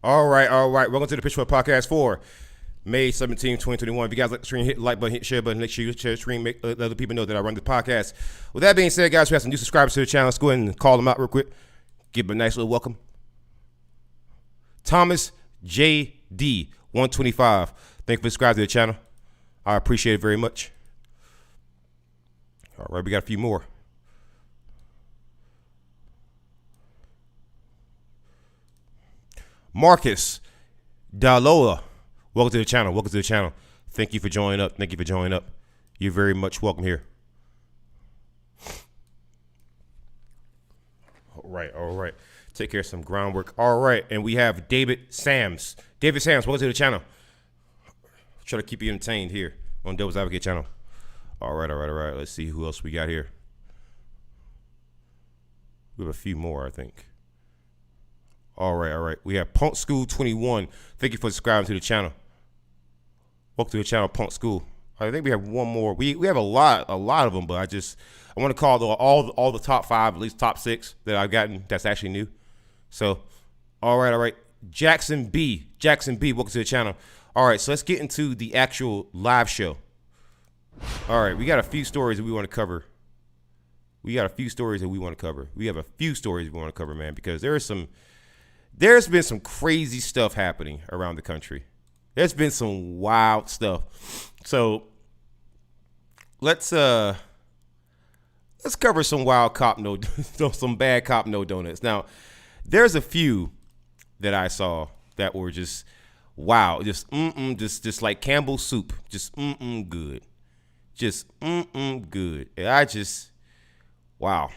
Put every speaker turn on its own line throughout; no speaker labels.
All right. Welcome to the Pitchfork Podcast for May 17, 2021. If you guys like the stream, hit the like button, hit the share button, make sure you share the stream, make let other people know that I run the podcast. With that being said, guys, we have some new subscribers to the channel. Let's go ahead and call them out real quick. Give them a nice little welcome. Thomas J.D. 125. Thank you for subscribing to the channel. I appreciate it very much. All right, we got a few more. Marcus Dalola, welcome to the channel. Thank you for joining up. You're very much welcome here. All right. Take care of some groundwork. All right, and we have David Sams. Welcome to the channel. Try to keep you entertained here on Devil's Advocate channel. All right. Let's see who else we got here. We have a few more, I think. All right. We have Punk School 21. Thank you for subscribing to the channel. Welcome to the channel, Punk School. I think we have one more. We have a lot of them, but I want to call all the top 5, at least top 6 that I've gotten that's actually new. So, all right. Jackson B, welcome to the channel. All right, so let's get into the actual live show. All right, we got a few stories that we want to cover. We have a few stories we want to cover, man, because there's been some crazy stuff happening around the country. There's been some wild stuff. So let's cover some wild cop some bad cop no donuts. Now, there's a few that I saw that were just wow, just like Campbell's soup, just good, good. And wow.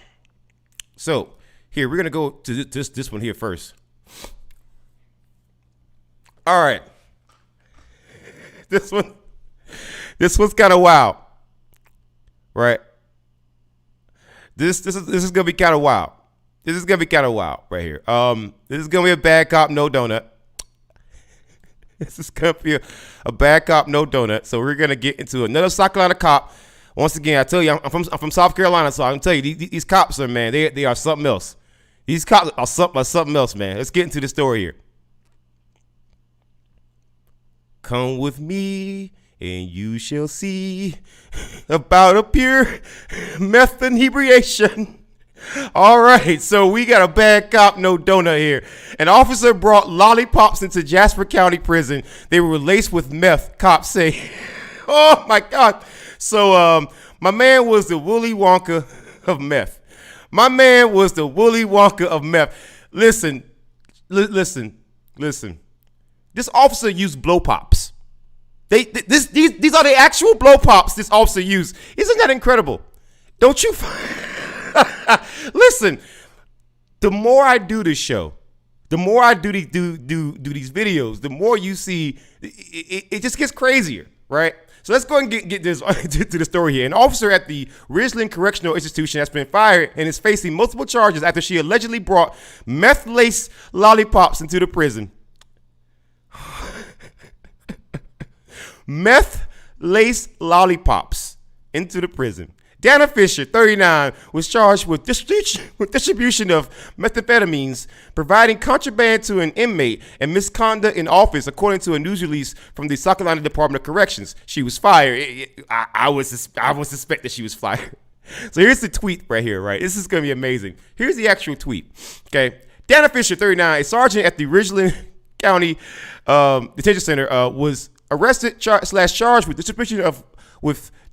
So here we're gonna go to this one here first. All right, this one's kind of wild, right? This is gonna be kind of wild. This is gonna be kind of wild right here. This is gonna be a bad cop no donut. This is gonna be a bad cop no donut. So we're gonna get into another South Carolina cop. Once again, I tell you, I'm from South Carolina, so I can tell you these cops are, man, they are something else. These cops are something else, man. Let's get into the story here. Come with me and you shall see about a pure meth inebriation. All right, so we got a bad cop no donut here. An officer brought lollipops into Jasper County Prison. They were laced with meth, cops say. Oh my God. So my man was the Willy Wonka of meth. Listen. This officer used blow pops. These are the actual blow pops this officer used. Isn't that incredible? Don't you? Listen, the more I do this show, the more I do these videos, the more you see, it just gets crazier, right? So let's go and get this to the story here. An officer at the Ridgeland Correctional Institution has been fired and is facing multiple charges after she allegedly brought meth-laced lollipops into the prison. Meth-laced lollipops into the prison. Dana Fisher, 39, was charged with distribution of methamphetamines, providing contraband to an inmate, and misconduct in office, according to a news release from the South Carolina Department of Corrections. She was fired. I would suspect that she was fired. So here's the tweet right here, right? This is going to be amazing. Here's the actual tweet, okay? Dana Fisher, 39, a sergeant at the Ridgeland County Detention Center, was arrested charged with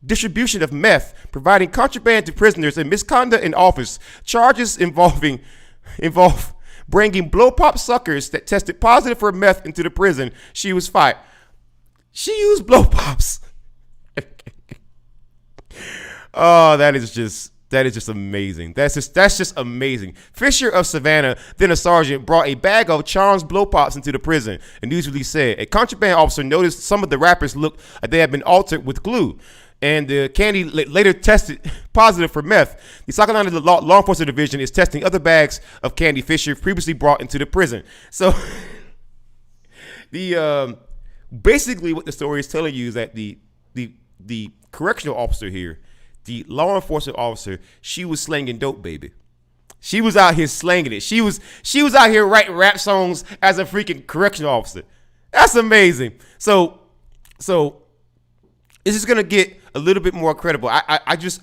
distribution of meth, providing contraband to prisoners, and misconduct in office. Charges involve bringing blow pop suckers that tested positive for meth into the prison. She was fired. She used blow pops. Oh, that is just amazing. That's just amazing. Fisher of Savannah, then a sergeant, brought a bag of Charms blow pops into the prison. A news release said a contraband officer noticed some of the wrappers looked like they had been altered with glue, and the candy later tested positive for meth. The South Carolina Law Enforcement Division is testing other bags of candy Fisher previously brought into the prison. So, basically what the story is telling you is that the correctional officer here, the law enforcement officer, she was slanging dope, baby. She was out here slanging it. She was out here writing rap songs as a freaking correctional officer. That's amazing. So this is gonna get a little bit more credible. I just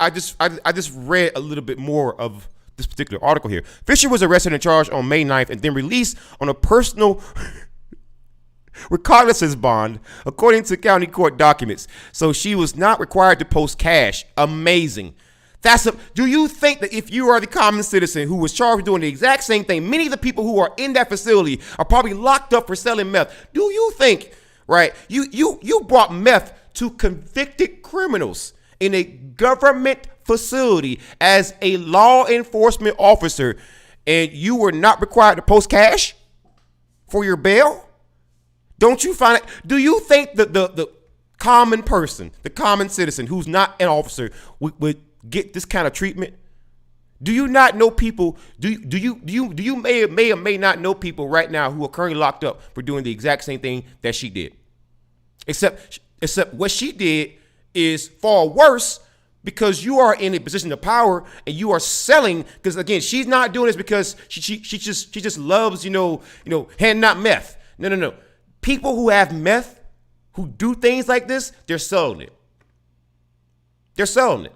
read a little bit more of this particular article here. Fisher was arrested and charged on May 9th and then released on a personal recognizance bond, according to county court documents. So she was not required to post cash. Amazing. Do you think that if you are the common citizen who was charged with doing the exact same thing, many of the people who are in that facility are probably locked up for selling meth. Do you think, right, you brought meth to convicted criminals in a government facility as a law enforcement officer, and you were not required to post cash for your bail? Don't you find it? Do you think that the common person, the common citizen who's not an officer would get this kind of treatment? Do you not know people? Do you may or may not know people right now who are currently locked up for doing the exact same thing that she did? Except what she did is far worse, because you are in a position of power and you are selling. Because again, she's not doing this because she just loves handing out meth. No. People who have meth, who do things like this, they're selling it. They're selling it.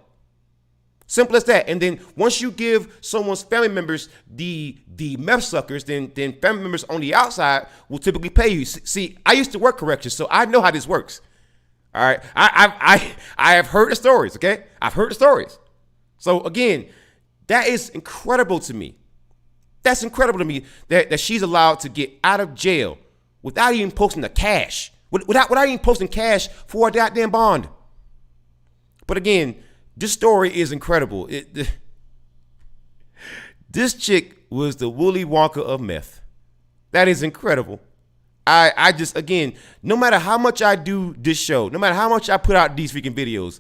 Simple as that. And then once you give someone's family members the meth suckers, then family members on the outside will typically pay you. See, I used to work corrections, so I know how this works. All right, I have heard the stories. Okay, I've heard the stories. So again, that is incredible to me. That's incredible to me that she's allowed to get out of jail without even posting the cash, without even posting cash for a goddamn bond. But again, this story is incredible. This chick was the Willy Wonka of meth. That is incredible. I just, again, no matter how much I do this show, no matter how much I put out these freaking videos,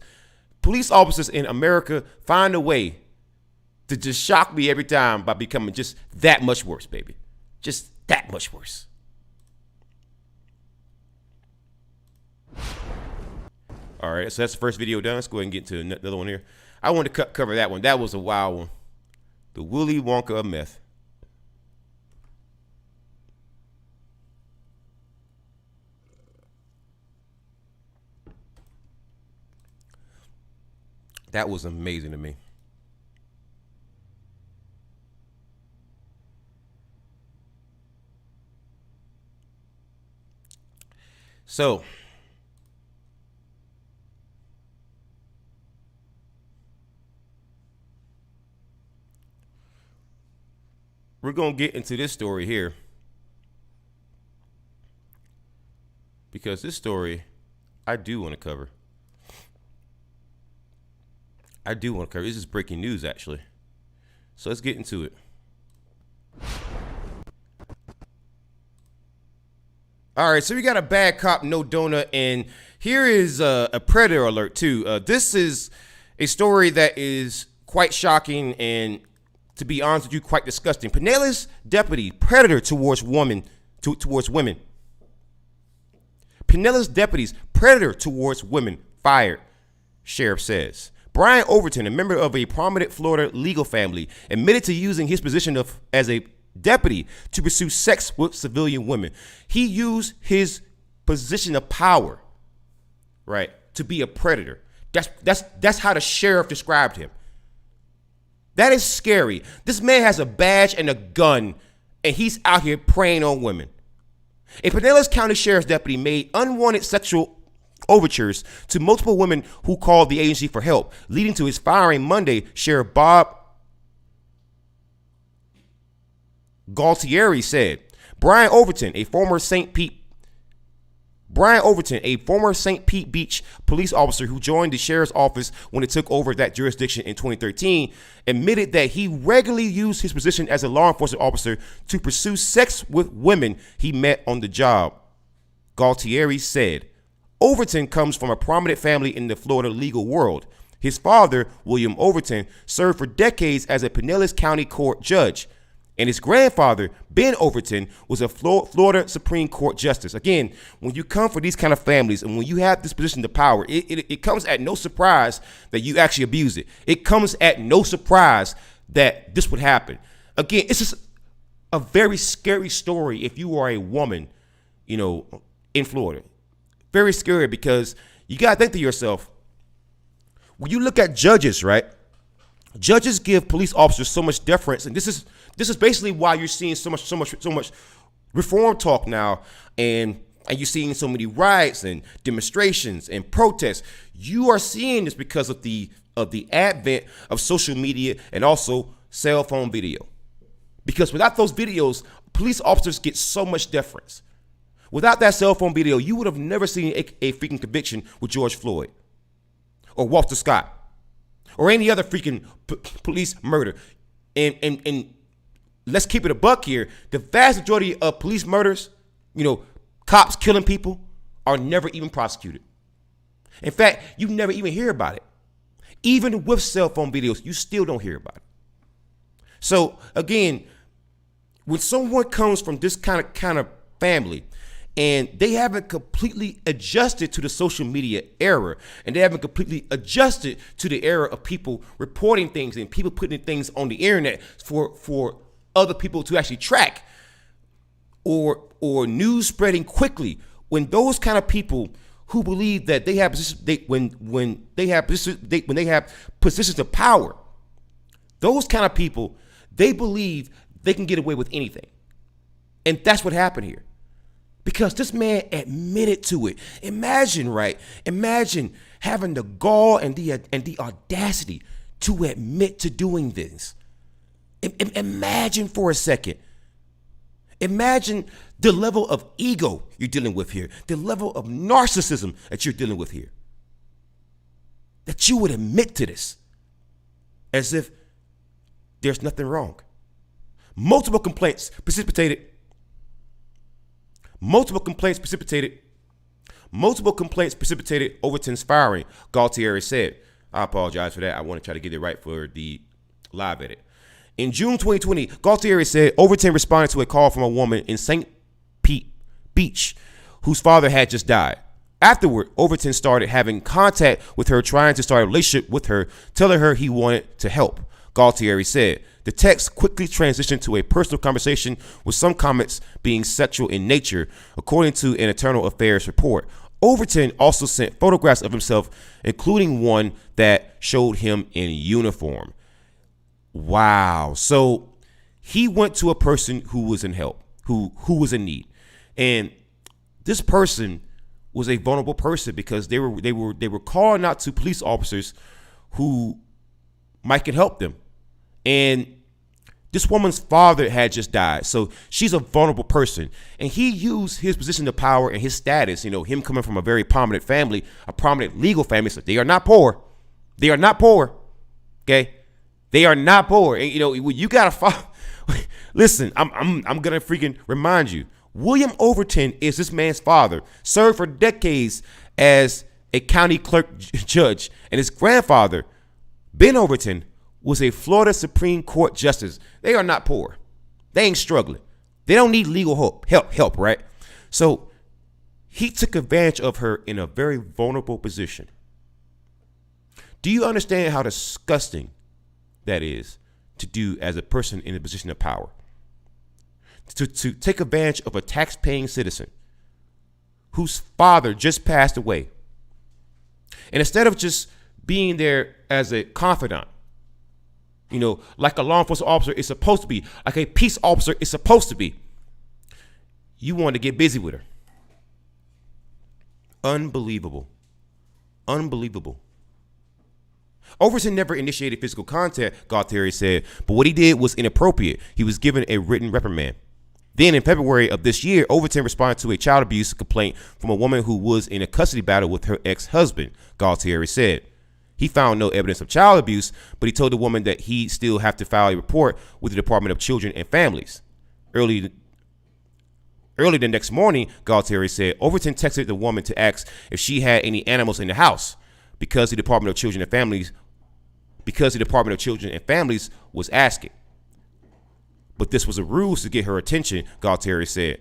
police officers in America find a way to just shock me every time by becoming just that much worse, baby. Just that much worse. All right, so that's the first video done. Let's go ahead and get into another one here. I wanted to cover that one. That was a wild one. The Willy Wonka of meth. That was amazing to me. So, we're going to get into this story here, because this story I do want to cover. This is breaking news, actually. So let's get into it. All right, so we got a bad cop, no donut, and here is a predator alert, too. This is a story that is quite shocking and, to be honest with you, quite disgusting. Pinellas deputy, predator towards women. Pinellas deputies, predator towards women, fired, sheriff says. Brian Overton, a member of a prominent Florida legal family, admitted to using his position as a deputy to pursue sex with civilian women. He used his position of power, right, to be a predator. That's how the sheriff described him. That is scary. This man has a badge and a gun, and he's out here preying on women. A Pinellas County Sheriff's deputy made unwanted sexual overtures to multiple women who called the agency for help, leading to his firing Monday. Sheriff Bob Galtieri said. Brian Overton, a former St. Pete Beach police officer who joined the sheriff's office when it took over that jurisdiction in 2013, admitted that he regularly used his position as a law enforcement officer to pursue sex with women he met on the job. Galtieri said. Overton comes from a prominent family in the Florida legal world. His father, William Overton, served for decades as a Pinellas County Court judge, and his grandfather, Ben Overton, was a Florida Supreme Court justice. Again, when you come from these kind of families and when you have this position of power, it comes at no surprise that you actually abuse it. It comes at no surprise that this would happen. Again, it's just a very scary story if you are a woman, in Florida. Very scary because you got to think to yourself, when you look at judges, right? Judges give police officers so much deference, and this is basically why you're seeing so much reform talk now, and you're seeing so many riots and demonstrations and protests. You are seeing this because of the advent of social media and also cell phone video. Because without those videos, police officers get so much deference. Without that cell phone video, you would have never seen a freaking conviction with George Floyd or Walter Scott or any other freaking police murder. And let's keep it a buck here. The vast majority of police murders, cops killing people, are never even prosecuted. In fact, you never even hear about it. Even with cell phone videos, you still don't hear about it. So again, when someone comes from this kind of family and they haven't completely adjusted to the social media era, and they haven't completely adjusted to the era of people reporting things and people putting things on the internet for other people to actually track, or news spreading quickly, when those kind of people who believe that they have when they have positions of power, those kind of people, they believe they can get away with anything. And that's what happened here. Because this man admitted to it. Imagine having the gall and the audacity to admit to doing this. Imagine for a second. Imagine the level of ego you're dealing with here, the level of narcissism that you're dealing with here. That you would admit to this as if there's nothing wrong. Multiple complaints precipitated Overton's firing, Galtieri said. I apologize for that. I want to try to get it right for the live edit. In June 2020, Galtieri said Overton responded to a call from a woman in St. Pete Beach whose father had just died. Afterward, Overton started having contact with her, trying to start a relationship with her, telling her he wanted to help. Galtieri said the text quickly transitioned to a personal conversation, with some comments being sexual in nature, according to an Internal Affairs report. Overton also sent photographs of himself, including one that showed him in uniform. Wow. So he went to a person who was in help, who was in need. And this person was a vulnerable person because they were calling out to police officers who might can help them. And this woman's father had just died. So she's a vulnerable person. And he used his position of power and his status, him coming from a very prominent family, a prominent legal family. So they are not poor. They are not poor. Okay? They are not poor. And, you got to follow. Listen, I'm going to freaking remind you. William Overton is this man's father, served for decades as a county clerk judge. And his grandfather, Ben Overton, was a Florida Supreme Court justice. They are not poor. They ain't struggling. They don't need legal help, right? So he took advantage of her in a very vulnerable position. Do you understand how disgusting that is to do as a person in a position of power? To take advantage of a tax-paying citizen whose father just passed away. And instead of just being there as a confidant, like a law enforcement officer is supposed to be, like a peace officer is supposed to be, you want to get busy with her. Unbelievable. Overton never initiated physical contact, Galtieri said, but what he did was inappropriate. He was given a written reprimand. Then in February of this year, Overton responded to a child abuse complaint from a woman who was in a custody battle with her ex-husband, Galtieri said. He found no evidence of child abuse, but he told the woman that he still have to file a report with the Department of Children and Families. Early the next morning, Galtieri said, Overton texted the woman to ask if she had any animals in the house because the Department of Children and Families was asking. But this was a ruse to get her attention, Galtieri said.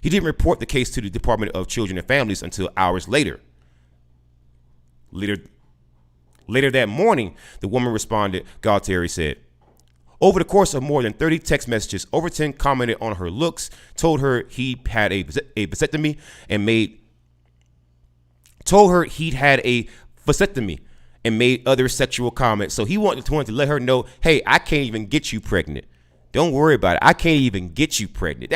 He didn't report the case to the Department of Children and Families until hours later. Later that morning, the woman responded, Galtieri said. Over the course of more than 30 text messages, Overton commented on her looks, told her he had a vasectomy and made other sexual comments. So he wanted to let her know, hey, I can't even get you pregnant. Don't worry about it. I can't even get you pregnant.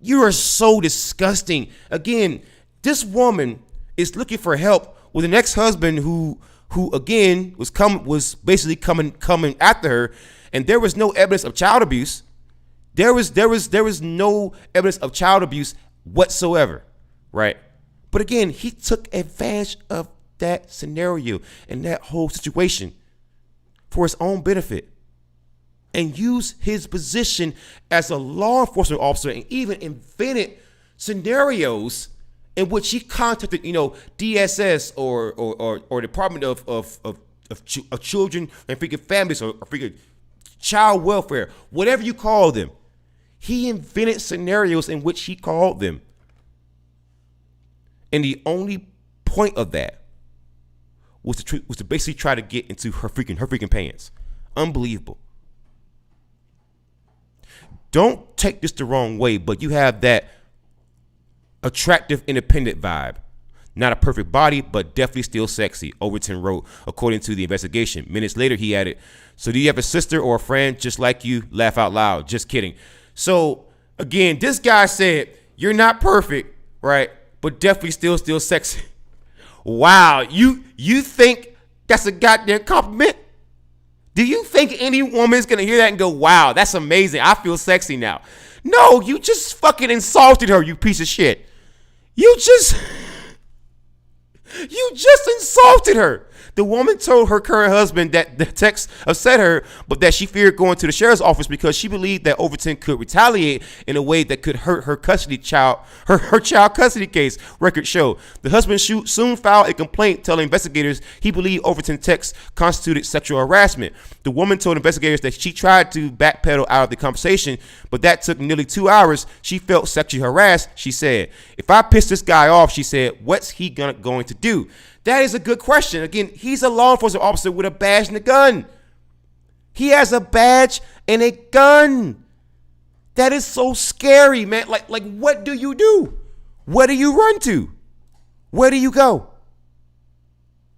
You are so disgusting. Again, this woman is looking for help with an ex-husband who again was basically coming after her, and there was no evidence of child abuse. There was no evidence of child abuse whatsoever, right? But again, he took advantage of that scenario and that whole situation for his own benefit, and used his position as a law enforcement officer and even invented scenarios in which he contacted, DSS or Department of Children and freaking Families or freaking Child Welfare, whatever you call them. He invented scenarios in which he called them. And the only point of that was to basically try to get into her freaking pants. Unbelievable. Don't take this the wrong way, but you have that attractive, independent vibe. Not a perfect body, but definitely still sexy, Overton wrote, according to the investigation. Minutes later, he added, so do you have a sister or a friend just like you? Laugh out loud. Just kidding. So, again, this guy said, you're not perfect, right? But definitely still sexy. Wow. You think that's a goddamn compliment? Do you think any woman's going to hear that and go, wow, that's amazing. I feel sexy now. No, you just fucking insulted her, you piece of shit. You just insulted her. The woman told her current husband that the text upset her, but that she feared going to the sheriff's office because she believed that Overton could retaliate in a way that could hurt her child custody case, records show. The husband soon filed a complaint telling investigators he believed Overton's text constituted sexual harassment. The woman told investigators that she tried to backpedal out of the conversation, but that took nearly 2 hours. She felt sexually harassed, she said. If I piss this guy off, she said, what's he going to do? That is a good question. Again, he's a law enforcement officer with a badge and a gun. He has a badge and a gun. That is so scary, man. Like what do you do? Where do you run to? Where do you go?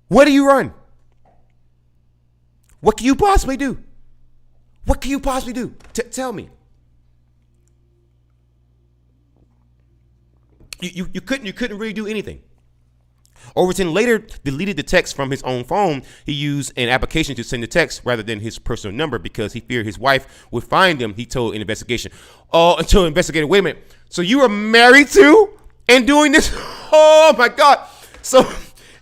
Where do you run? What can you possibly do? What can you possibly do? Tell me. You couldn't really do anything. Overton later deleted the text from his own phone. He used an application to send the text rather than his personal number because he feared his wife would find him, he told an investigation. Until an investigator, wait a minute. So you were married to and doing this? Oh my God. So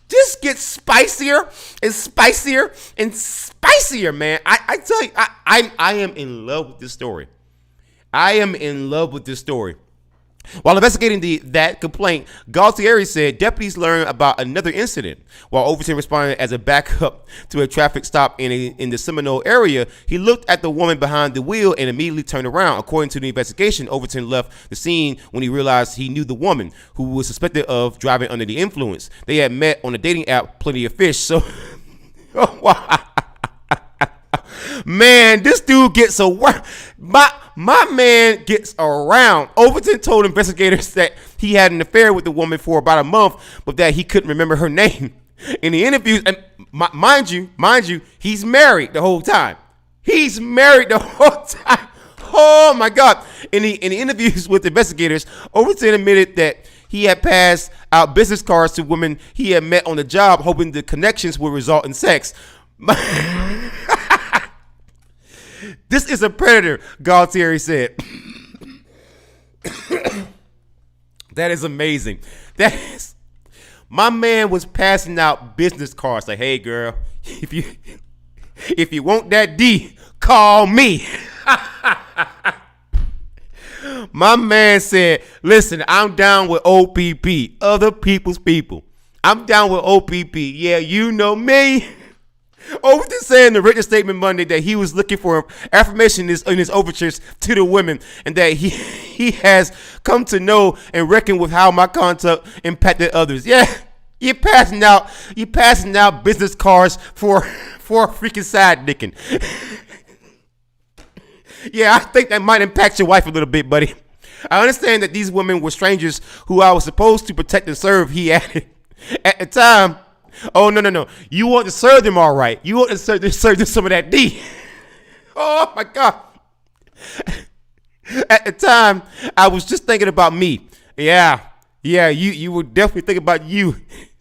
this gets spicier and spicier and spicier, man. I tell you, I am in love with this story. I am in love with this story. While investigating that complaint, Galtieri said deputies learned about another incident. While Overton responded as a backup to a traffic stop in the Seminole area, he looked at the woman behind the wheel and immediately turned around. According to the investigation, Overton left the scene when he realized he knew the woman, who was suspected of driving under the influence. They had met on the dating app Plenty of Fish. So, man, this dude gets around. My man gets around. Overton told investigators that he had an affair with the woman for about a month, but that he couldn't remember her name. In the interviews, and mind you, he's married the whole time. He's married the whole time. Oh my God. In the interviews with investigators, Overton admitted that he had passed out business cards to women he had met on the job, hoping the connections would result in sex. This is a predator, Galtieri said. That is amazing. My man was passing out business cards like, hey girl, if you want that D, call me. My man said, listen, I'm down with OPP, other people's people. I'm down with OPP. Yeah, you know me. Overton said in the written statement Monday that he was looking for affirmation in his overtures to the women, and that he has come to know and reckon with how my conduct impacted others. Yeah, you're passing out business cards for a freaking side dicking. Yeah, I think that might impact your wife a little bit, buddy. I understand that these women were strangers who I was supposed to protect and serve, he added. At the time, oh, no. You want to serve them all right. You want to serve them some of that D. Oh, my God. At the time, I was just thinking about me. Yeah, you were definitely thinking about you.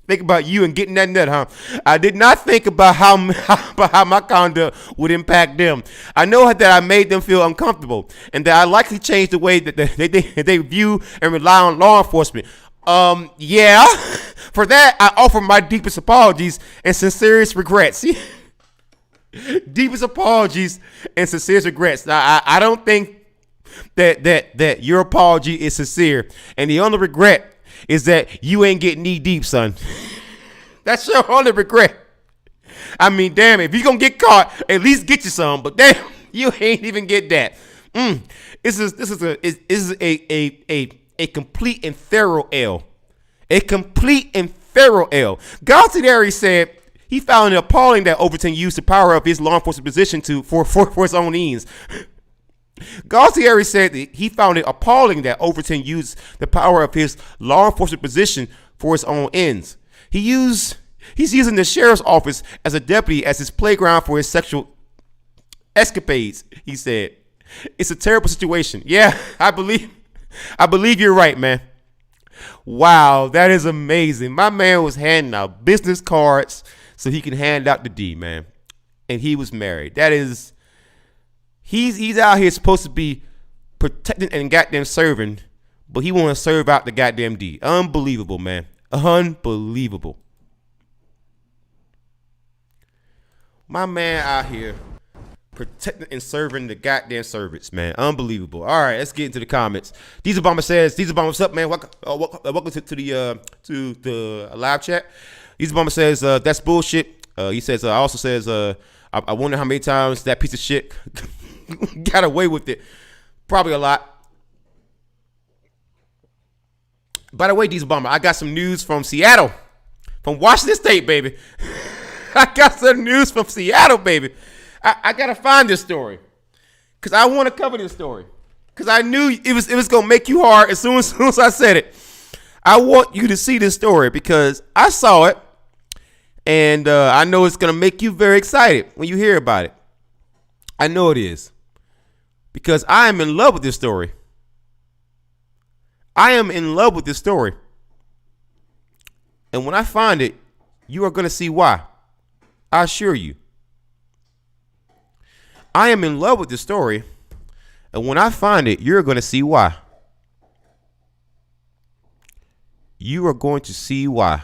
Think about you and getting that nut, huh? I did not think about how my conduct would impact them. I know that I made them feel uncomfortable and that I likely changed the way that they view and rely on law enforcement. Yeah. For that, I offer my deepest apologies and sincerest regrets. Deepest apologies and sincerest regrets. Now, I don't think that your apology is sincere, and the only regret is that you ain't getting knee deep, son. That's your only regret. I mean, damn, if you gonna get caught, at least get you some. But damn, you ain't even get that. This is a complete and thorough L. A complete and thorough L. Galtieri said he found it appalling that Overton used the power of his law enforcement position for his own ends. Galtieri said that he found it appalling that Overton used the power of his law enforcement position for his own ends. He's using the sheriff's office as a deputy as his playground for his sexual escapades, he said. It's a terrible situation. Yeah, I believe you're right, man. Wow, that is amazing. My man was handing out business cards so he can hand out the D, man. And he was married. That is... He's out here supposed to be protecting and goddamn serving, but he want to serve out the goddamn D. Unbelievable, man. Unbelievable. My man out here protecting and serving the goddamn servants, man. Unbelievable. All right, let's get into the comments. Diesel Bomber says, Diesel Bomber, what's up, man? Welcome to the live chat. Diesel Bomber says, that's bullshit. He says, also says, I wonder how many times that piece of shit got away with it. Probably a lot. By the way, Diesel Bomber, I got some news from Seattle. From Washington State, baby. I got some news from Seattle, baby. I got to find this story. Because I want to cover this story. Because I knew it was going to make you hard as soon as I said it. I want you to see this story because I saw it. And I know it's going to make you very excited when you hear about it. I know it is. Because I am in love with this story. I am in love with this story. And when I find it, you are going to see why. I assure you. I am in love with this story. And when I find it, you're going to see why. You are going to see why.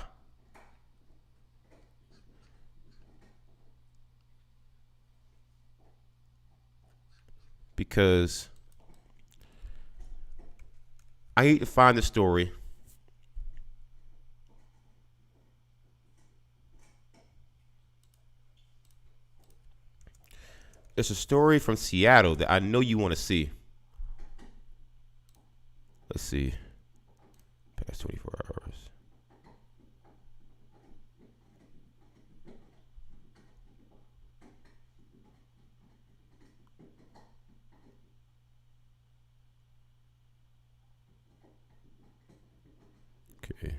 Because I need to find the story. It's a story from Seattle that I know you want to see. Let's see. Past 24 hours. Okay.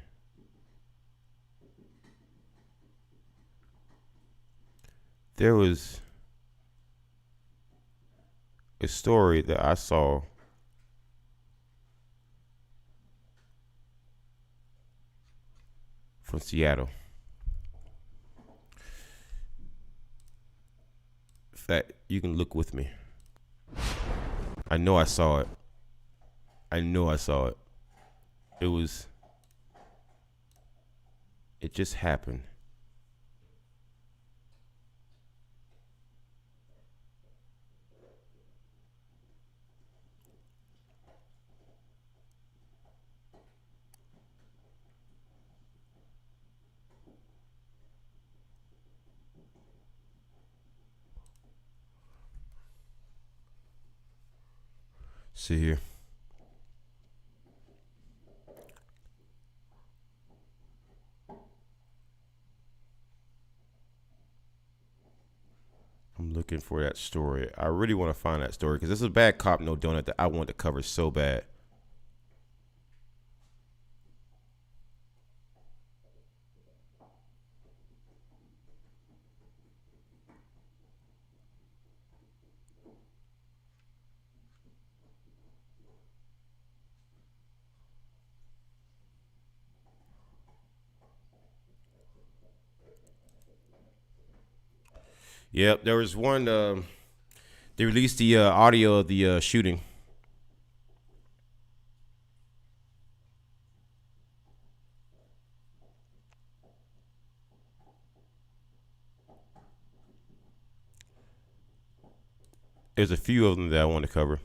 There was a story that I saw from Seattle. In fact, you can look with me. I know I saw it. It just happened. See here. I'm looking for that story. I really want to find that story because this is a bad cop, no donut that I want to cover so bad. Yep, there was one. They released the audio of the shooting. There's a few of them that I want to cover,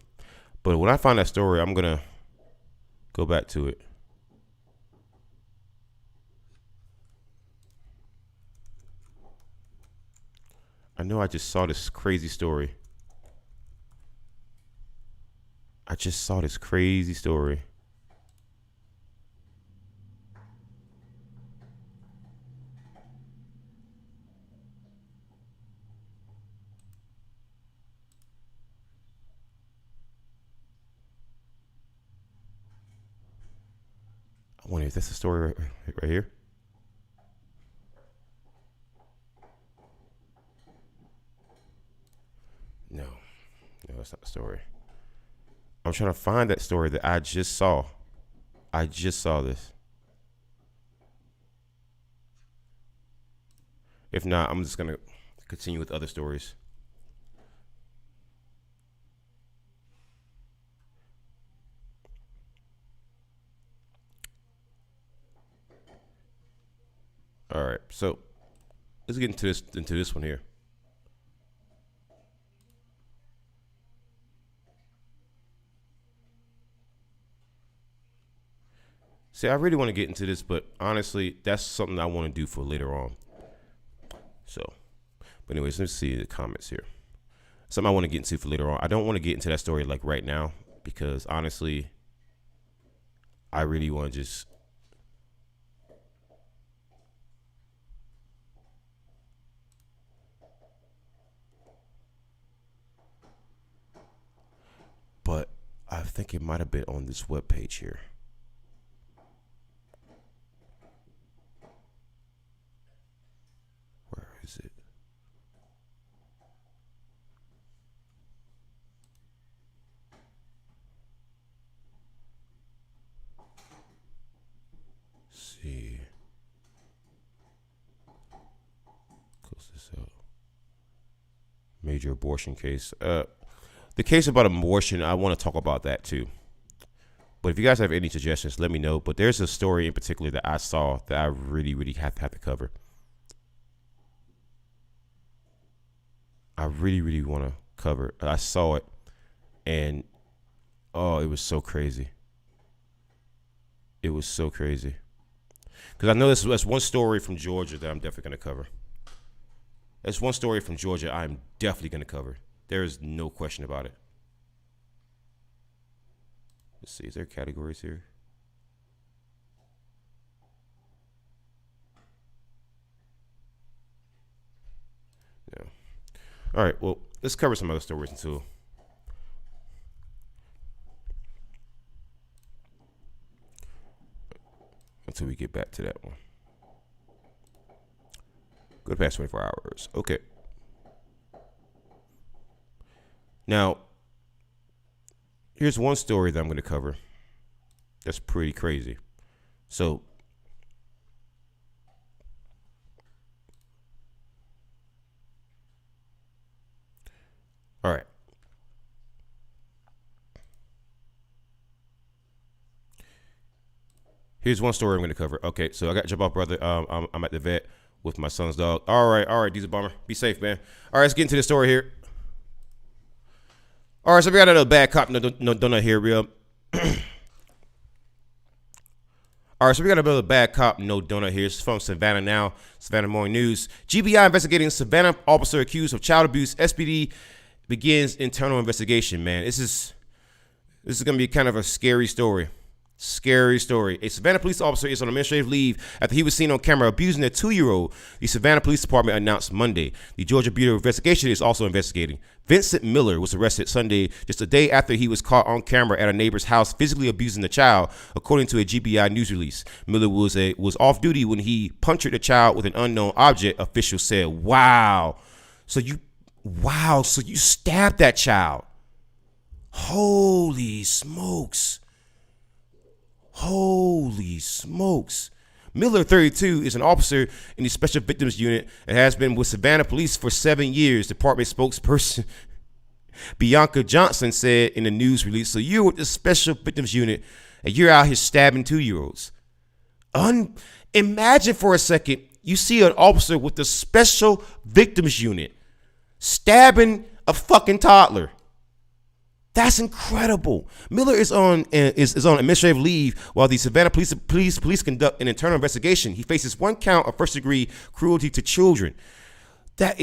but when I find that story, I'm gonna go back to it. I know I just saw this crazy story. I just saw this crazy story. I wonder if that's the story right here. No, that's not the story. I'm trying to find that story that I just saw. I just saw this. If not, I'm just gonna continue with other stories. All right, so let's get into this one here. See, I really want to get into this, but honestly, that's something I want to do for later on. So, but anyways, let's see the comments here. Something I want to get into for later on. I don't want to get into that story like right now because honestly, I really want to just. But I think it might have been on this webpage here. Where is it? Let's see. Close this out. Major abortion case. The case about abortion, I want to talk about that too. But if you guys have any suggestions, let me know. But there's a story in particular that I saw that I really have to cover. I really want to cover. I saw it, and oh, it was so crazy. It was so crazy. Because I know that's one story from Georgia that I'm definitely going to cover. That's one story from Georgia I'm definitely going to cover. There is no question about it. Let's see, is there categories here? Yeah. All right, well, let's cover some other stories until we get back to that one. Go past 24 hours. Okay. Now, here's one story that I'm going to cover that's pretty crazy. So, all right. Here's one story I'm going to cover. Okay, so I got to jump off, brother. I'm at the vet with my son's dog. All right, Diesel Bomber. Be safe, man. All right, let's get into the story here. All right, so we got another bad cop, no donut here, real. All right, so we got another bad cop, no donut here. It's from Savannah Now, Savannah Morning News. GBI investigating Savannah officer accused of child abuse. SPD begins internal investigation, man. This is going to be kind of a scary story. Scary story. A Savannah police officer is on administrative leave after he was seen on camera abusing a 2-year-old. The Savannah Police Department announced Monday. The Georgia Bureau of Investigation is also investigating. Vincent Miller was arrested Sunday, just a day after he was caught on camera at a neighbor's house physically abusing the child, according to a GBI news release. Miller was off duty when he punctured the child with an unknown object, officials said. Wow. So you stabbed that child. Holy smokes. Holy smokes. Miller, 32, is an officer in the Special Victims Unit and has been with Savannah Police for 7 years, Department spokesperson Bianca Johnson said in the news release. So you're with the Special Victims Unit and you're out here stabbing 2-year-olds. Imagine for a second, you see an officer with the Special Victims Unit stabbing a fucking toddler. That's incredible. Miller is on administrative leave while the Savannah police conduct an internal investigation. He faces 1 count of first-degree cruelty to children. That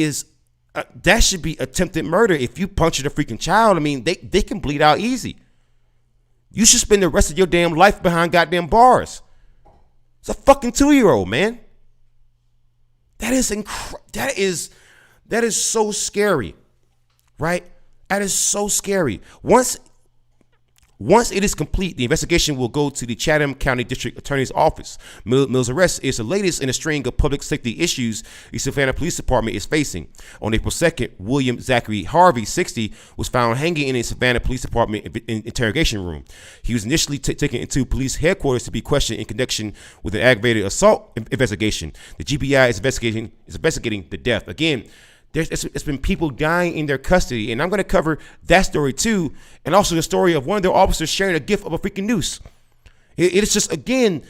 should be attempted murder. If you puncture the freaking child, I mean, they can bleed out easy. You should spend the rest of your damn life behind goddamn bars. It's a fucking 2-year-old, man. That is so scary, right? That is so scary. Once it is complete, the investigation will go to the Chatham County District Attorney's Office. Mill's arrest is the latest in a string of public safety issues the Savannah Police Department is facing. On April 2nd, William Zachary Harvey, 60, was found hanging in a Savannah Police Department interrogation room. He was initially taken into police headquarters to be questioned in connection with an aggravated assault investigation. The GBI is investigating the death. Again, it's been people dying in their custody, and I'm going to cover that story too, and also the story of one of their officers sharing a gift of a freaking noose. It is just, again,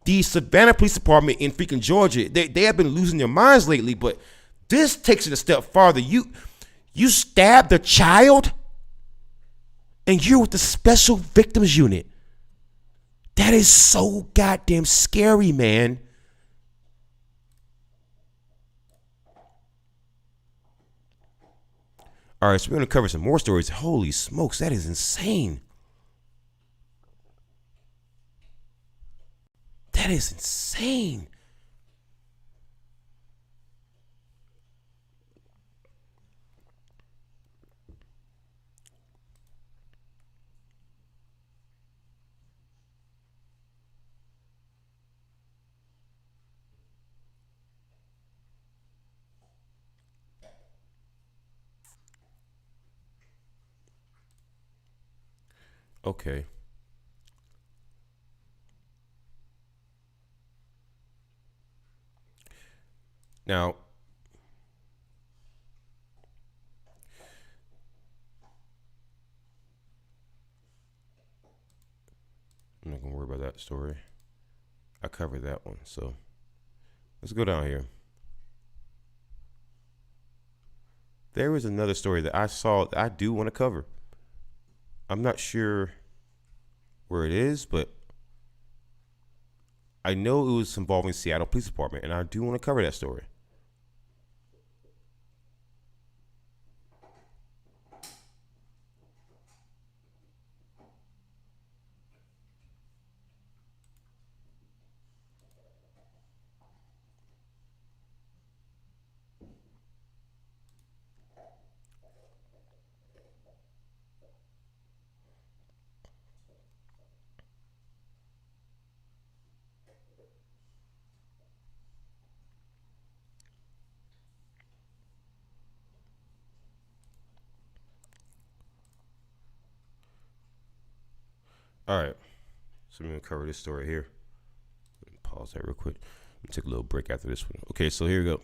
the Savannah Police Department in freaking Georgia, they have been losing their minds lately, but this takes it a step farther. You stabbed a child, and you're with the Special Victims Unit. That is so goddamn scary, man. All right, so we're going to cover some more stories. Holy smokes, that is insane. That is insane. Okay. Now, I'm not going to worry about that story. I covered that one. So let's go down here. There is another story that I saw that I do want to cover. I'm not sure where it is, but I know it was involving Seattle Police Department, and I do want to cover that story. All right, so I'm going to cover this story here. Pause that real quick. Let me take a little break after this one. Okay, so here we go.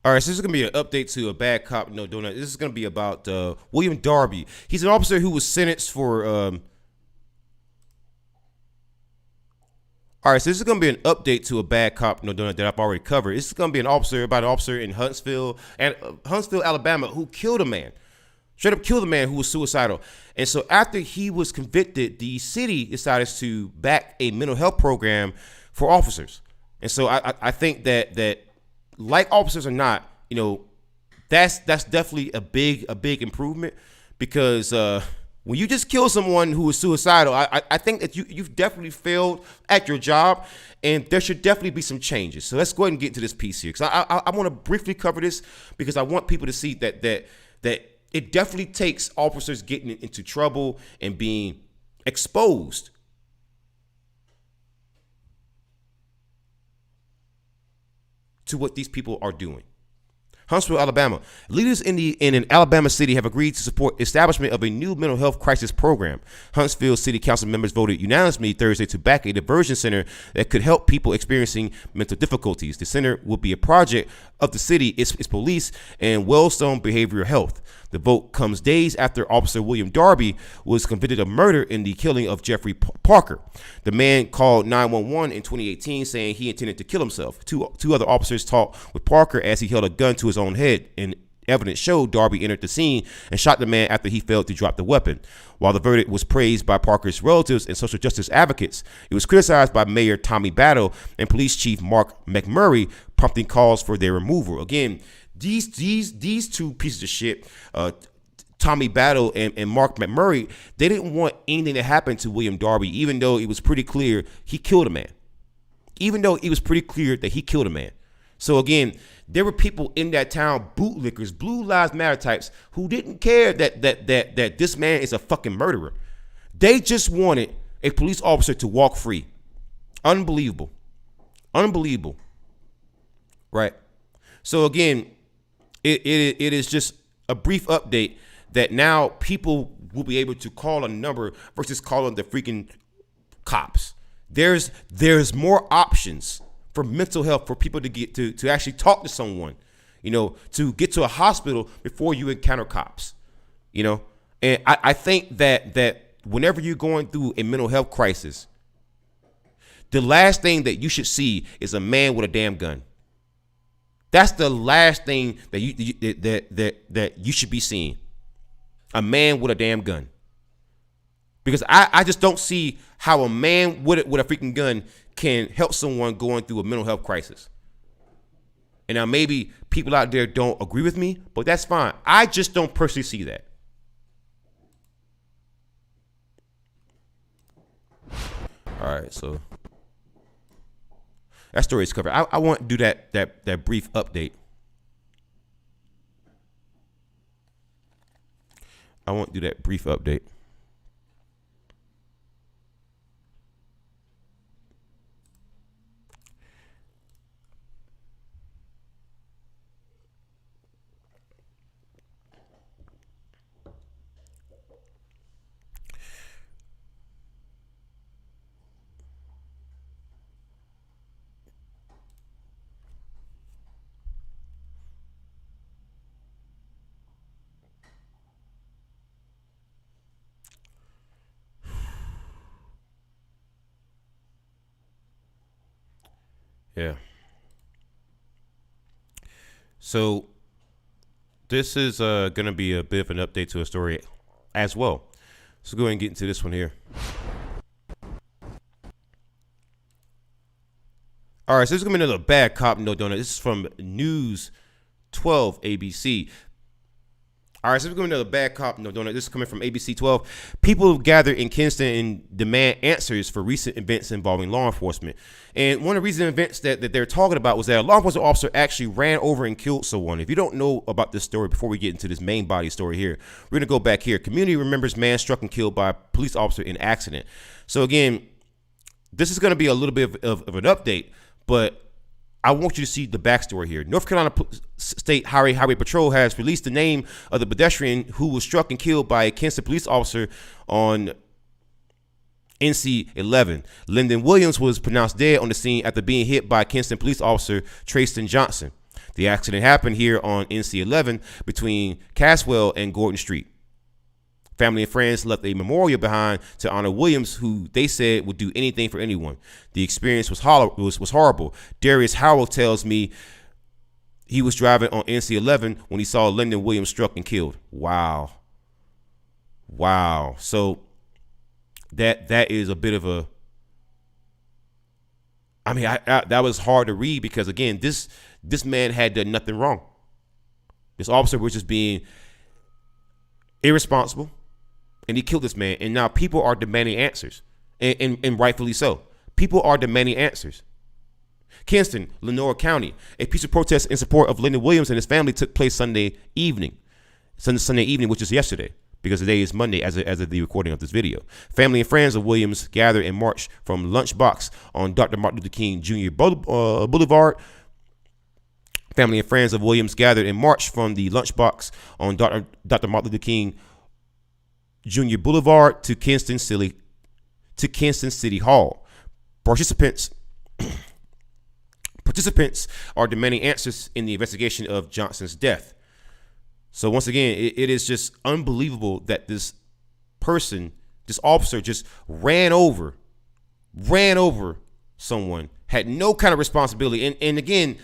All right, so this is going to be an update to A Bad Cop, No Donut. This is going to be about William Darby. He's an officer who was sentenced for... All right, so this is going to be an update to A Bad Cop, No Donut that I've already covered. This is going to be an officer in Huntsville, Alabama, who killed a man. Straight up killed a man who was suicidal. And so after he was convicted, the city decided to back a mental health program for officers. And so I think that like officers or not, you know, that's definitely a big improvement, because when you just kill someone who is suicidal, I think that you've definitely failed at your job, and there should definitely be some changes. So let's go ahead and get into this piece here, because I want to briefly cover this, because I want people to see that it definitely takes officers getting into trouble and being exposed to what these people are doing. Huntsville, Alabama. Leaders in an Alabama city have agreed to support establishment of a new mental health crisis program. Huntsville City Council members voted unanimously Thursday to back a diversion center that could help people experiencing mental difficulties. The center will be a project of the city, its police, and Wellstone Behavioral Health. The vote comes days after Officer William Darby was convicted of murder in the killing of Jeffrey Parker. The man called 911 in 2018 saying he intended to kill himself. Two other officers talked with Parker as he held a gun to his own head, and evidence showed Darby entered the scene and shot the man after he failed to drop the weapon. While the verdict was praised by Parker's relatives and social justice advocates, it was criticized by Mayor Tommy Battle and Police Chief Mark McMurray, prompting calls for their removal. Again, these two pieces of shit, Tommy Battle and Mark McMurray, they didn't want anything to happen to William Darby, even though it was pretty clear he killed a man. So again, there were people in that town, bootlickers, Blue Lives Matter types, who didn't care that this man is a fucking murderer. They just wanted a police officer to walk free. Unbelievable. Right? So again, it is just a brief update that now people will be able to call a number versus calling the freaking cops. There's more options for mental health for people to get to actually talk to someone, to get to a hospital before you encounter cops, And I think that whenever you're going through a mental health crisis, the last thing that you should see is a man with a damn gun. That's the last thing that you should be seeing. A man with a damn gun. Because I just don't see how a man with a freaking gun can help someone going through a mental health crisis. And now maybe people out there don't agree with me, but that's fine. I just don't personally see that. All right, so that story is covered. I want to do that brief update. Yeah. So this is going to be a bit of an update to a story as well. So go ahead and get into this one here. All right, so this is going to be another bad cop, no donut. This is from News 12 ABC. All right, so we're going to another bad cop, no donut. This is coming from ABC 12. People have gathered in Kinston and demand answers for recent events involving law enforcement. And one of the recent events that they're talking about was that a law enforcement officer actually ran over and killed someone. If you don't know about this story, before we get into this main body story here, we're going to go back here. Community remembers man struck and killed by a police officer in accident. So again, this is going to be a little bit of an update, but I want you to see the backstory here. North Carolina State Highway Patrol has released the name of the pedestrian who was struck and killed by a Kinston police officer on NC 11. Lyndon Williams was pronounced dead on the scene after being hit by Kinston police officer Trayston Johnson. The accident happened here on NC 11 between Caswell and Gordon Street. Family and friends left a memorial behind to honor Williams, who they said would do anything for anyone. The experience was horrible. Darius Howell tells me he was driving on NC 11 when he saw Lyndon Williams struck and killed. Wow. So that is a bit of a, I mean, that was hard to read because again, this man had done nothing wrong. This officer was just being, irresponsible, and he killed this man. And now people are demanding answers, and rightfully so. People are demanding answers. Kinston, Lenore County, a peaceful protest in support of Lyndon Williams and his family took place Sunday evening, which is yesterday, because today is Monday as of the recording of this video. Family and friends of Williams gathered in March from Lunchbox on Dr. Martin Luther King Jr. Boulevard. Family and friends of Williams gathered in March from the Lunchbox on Dr. Martin Luther King Jr. Boulevard to Kinston City Hall. Participants are demanding answers in the investigation of Johnson's death. So once again, it is just unbelievable that this officer just ran over someone, had no kind of responsibility. And again,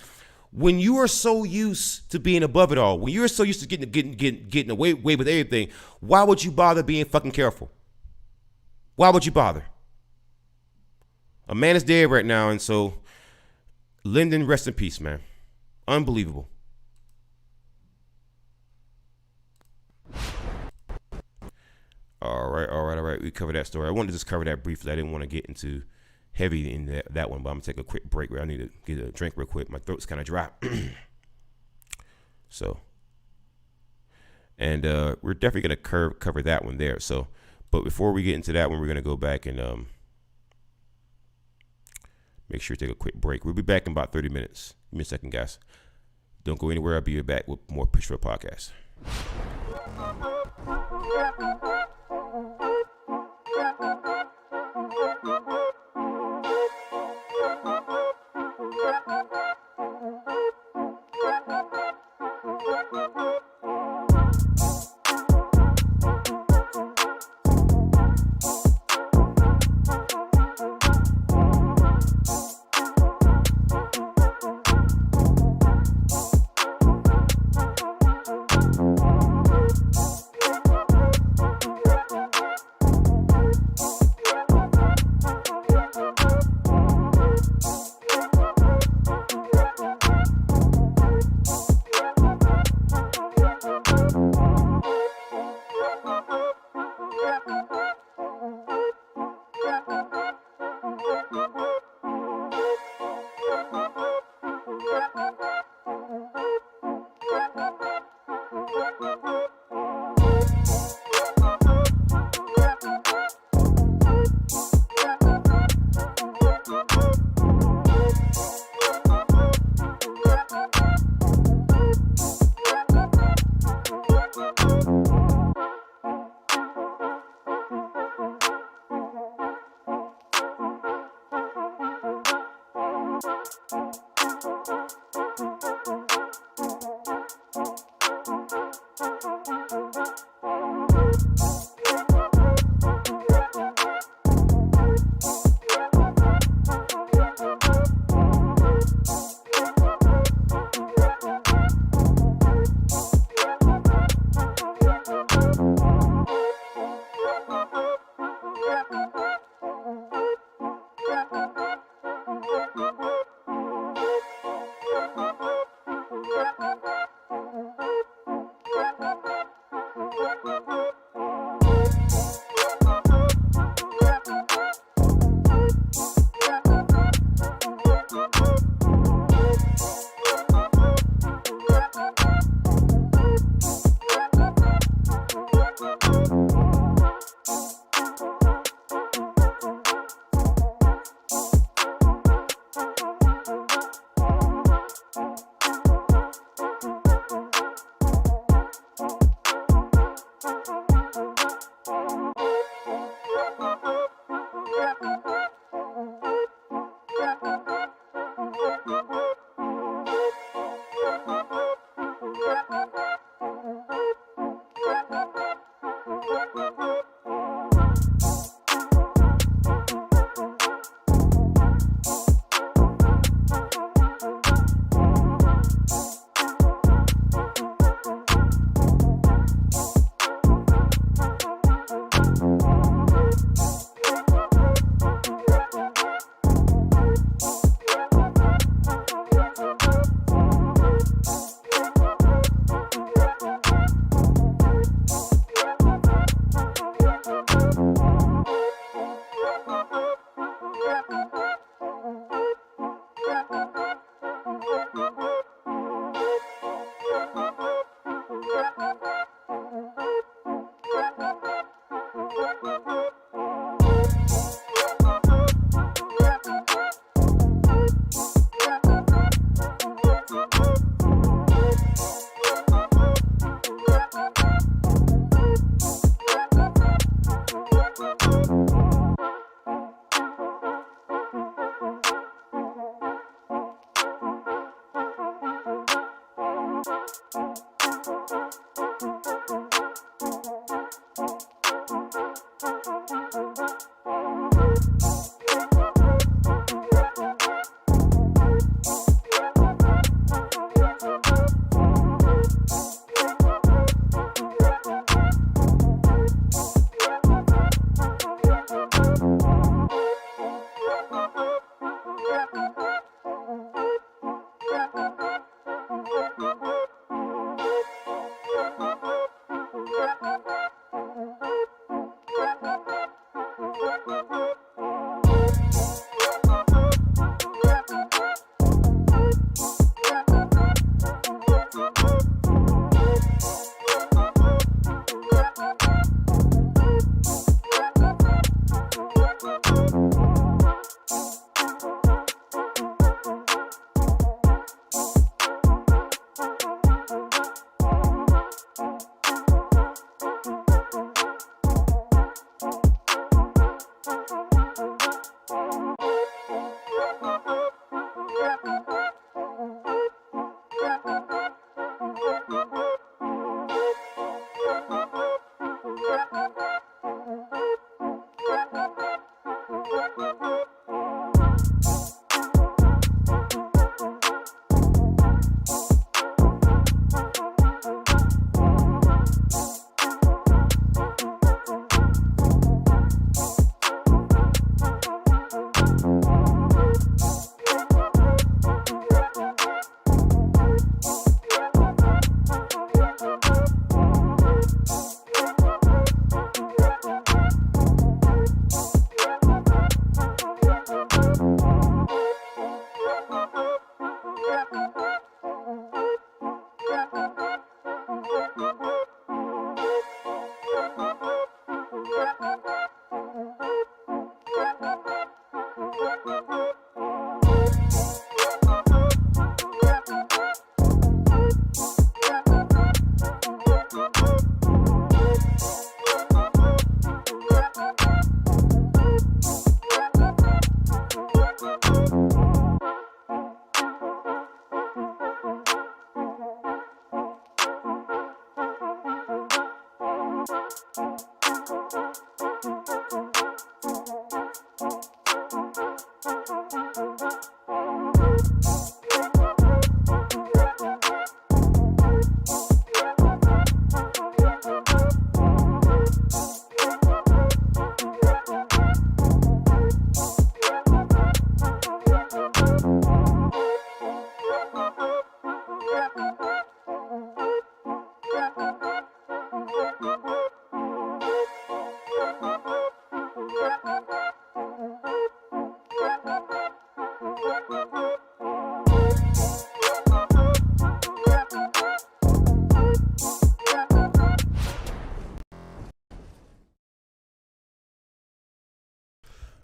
when you are so used to being above it all, when you're so used to getting away with everything, why would you bother being fucking careful? Why would you bother? A man is dead right now, and so Lyndon, rest in peace, man. Unbelievable. All right. We covered that story. I wanted to just cover that briefly. I didn't want to get into heavy in that one, but I'm gonna take a quick break. I need to get a drink real quick. My throat's kind of dry. So, and we're definitely gonna cover that one there. So, but before we get into that one, we're gonna go back and make sure to take a quick break. We'll be back in about 30 minutes. Give me a second, guys. Don't go anywhere. I'll be back with more Pitchfork podcast.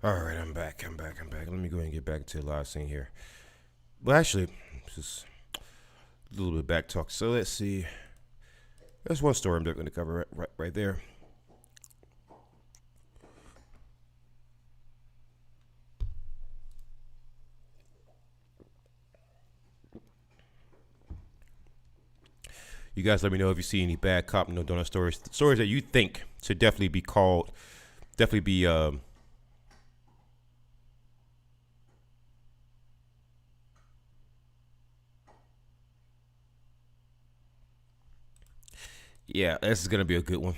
All right, I'm back. Let me go ahead and get back to the live scene here. Well, actually, just a little bit of back talk. So let's see. There's one story I'm going to cover right there. You guys let me know if you see any bad cop no donut stories that you think should definitely be called, definitely be yeah, this is gonna be a good one.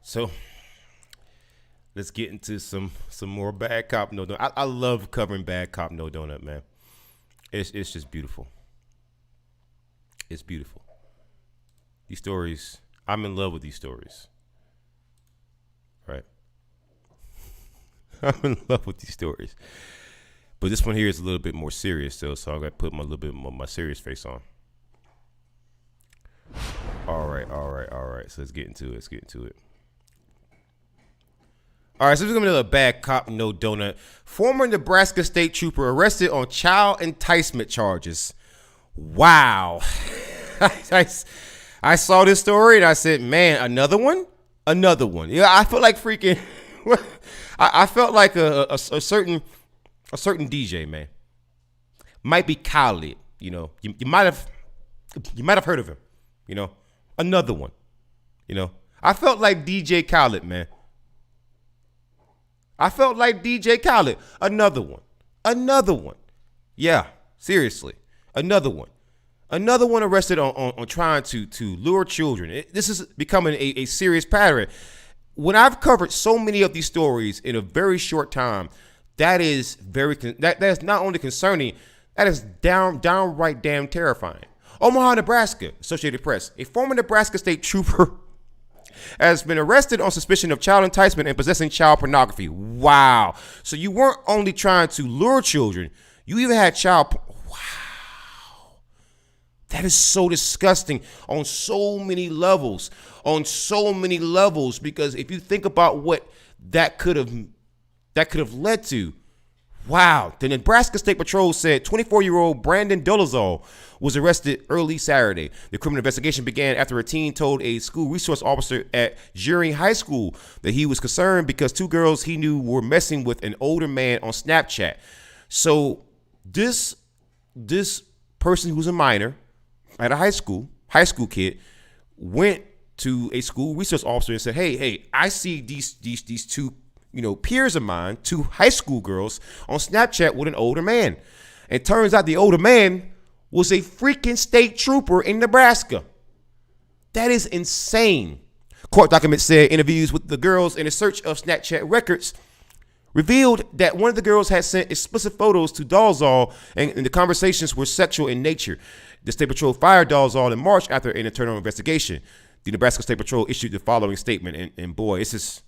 So let's get into some more bad cop no donut. I love covering bad cop no donut, man. It's just beautiful. It's beautiful. These stories, I'm in love with these stories. Right. I'm in love with these stories. But this one here is a little bit more serious, though, so I'm going to put my little bit more my serious face on. All right. So let's get into it. All right, so this is going to be a bad cop, no donut. Former Nebraska state trooper arrested on child enticement charges. Wow. I, I saw this story and I said, man, another one? Another one. Yeah, I felt like freaking. I felt like a certain DJ, man. Might be Khaled, you know. You might have heard of him, you know. Another one, you know. I felt like DJ Khaled, man. I felt like DJ Khaled. Another one. Another one. Yeah, seriously. Another one. Another one arrested on trying to lure children. This is becoming a serious pattern. When I've covered so many of these stories in a very short time, that is that is not only concerning, that is downright damn terrifying. Omaha, Nebraska, Associated Press. A former Nebraska state trooper has been arrested on suspicion of child enticement and possessing child pornography. Wow. So you weren't only trying to lure children, you even had wow. That is so disgusting on so many levels. On so many levels, because if you think about what that could have led to, wow. The Nebraska State Patrol said 24-year-old Brandon Dolezal was arrested early Saturday. The criminal investigation began after a teen told a school resource officer at Gearing High School that he was concerned because two girls he knew were messing with an older man on Snapchat. So this person who's a minor at a high school kid went to a school resource officer and said, hey, I see these two, peers of mine, two high school girls on Snapchat with an older man. And it turns out the older man was a freaking state trooper in Nebraska. That is insane. Court documents said interviews with the girls in a search of Snapchat records revealed that one of the girls had sent explicit photos to Dolezal, and the conversations were sexual in nature. The State Patrol fired Dolezal in March after an internal investigation. The Nebraska State Patrol issued the following statement, and boy, it's just,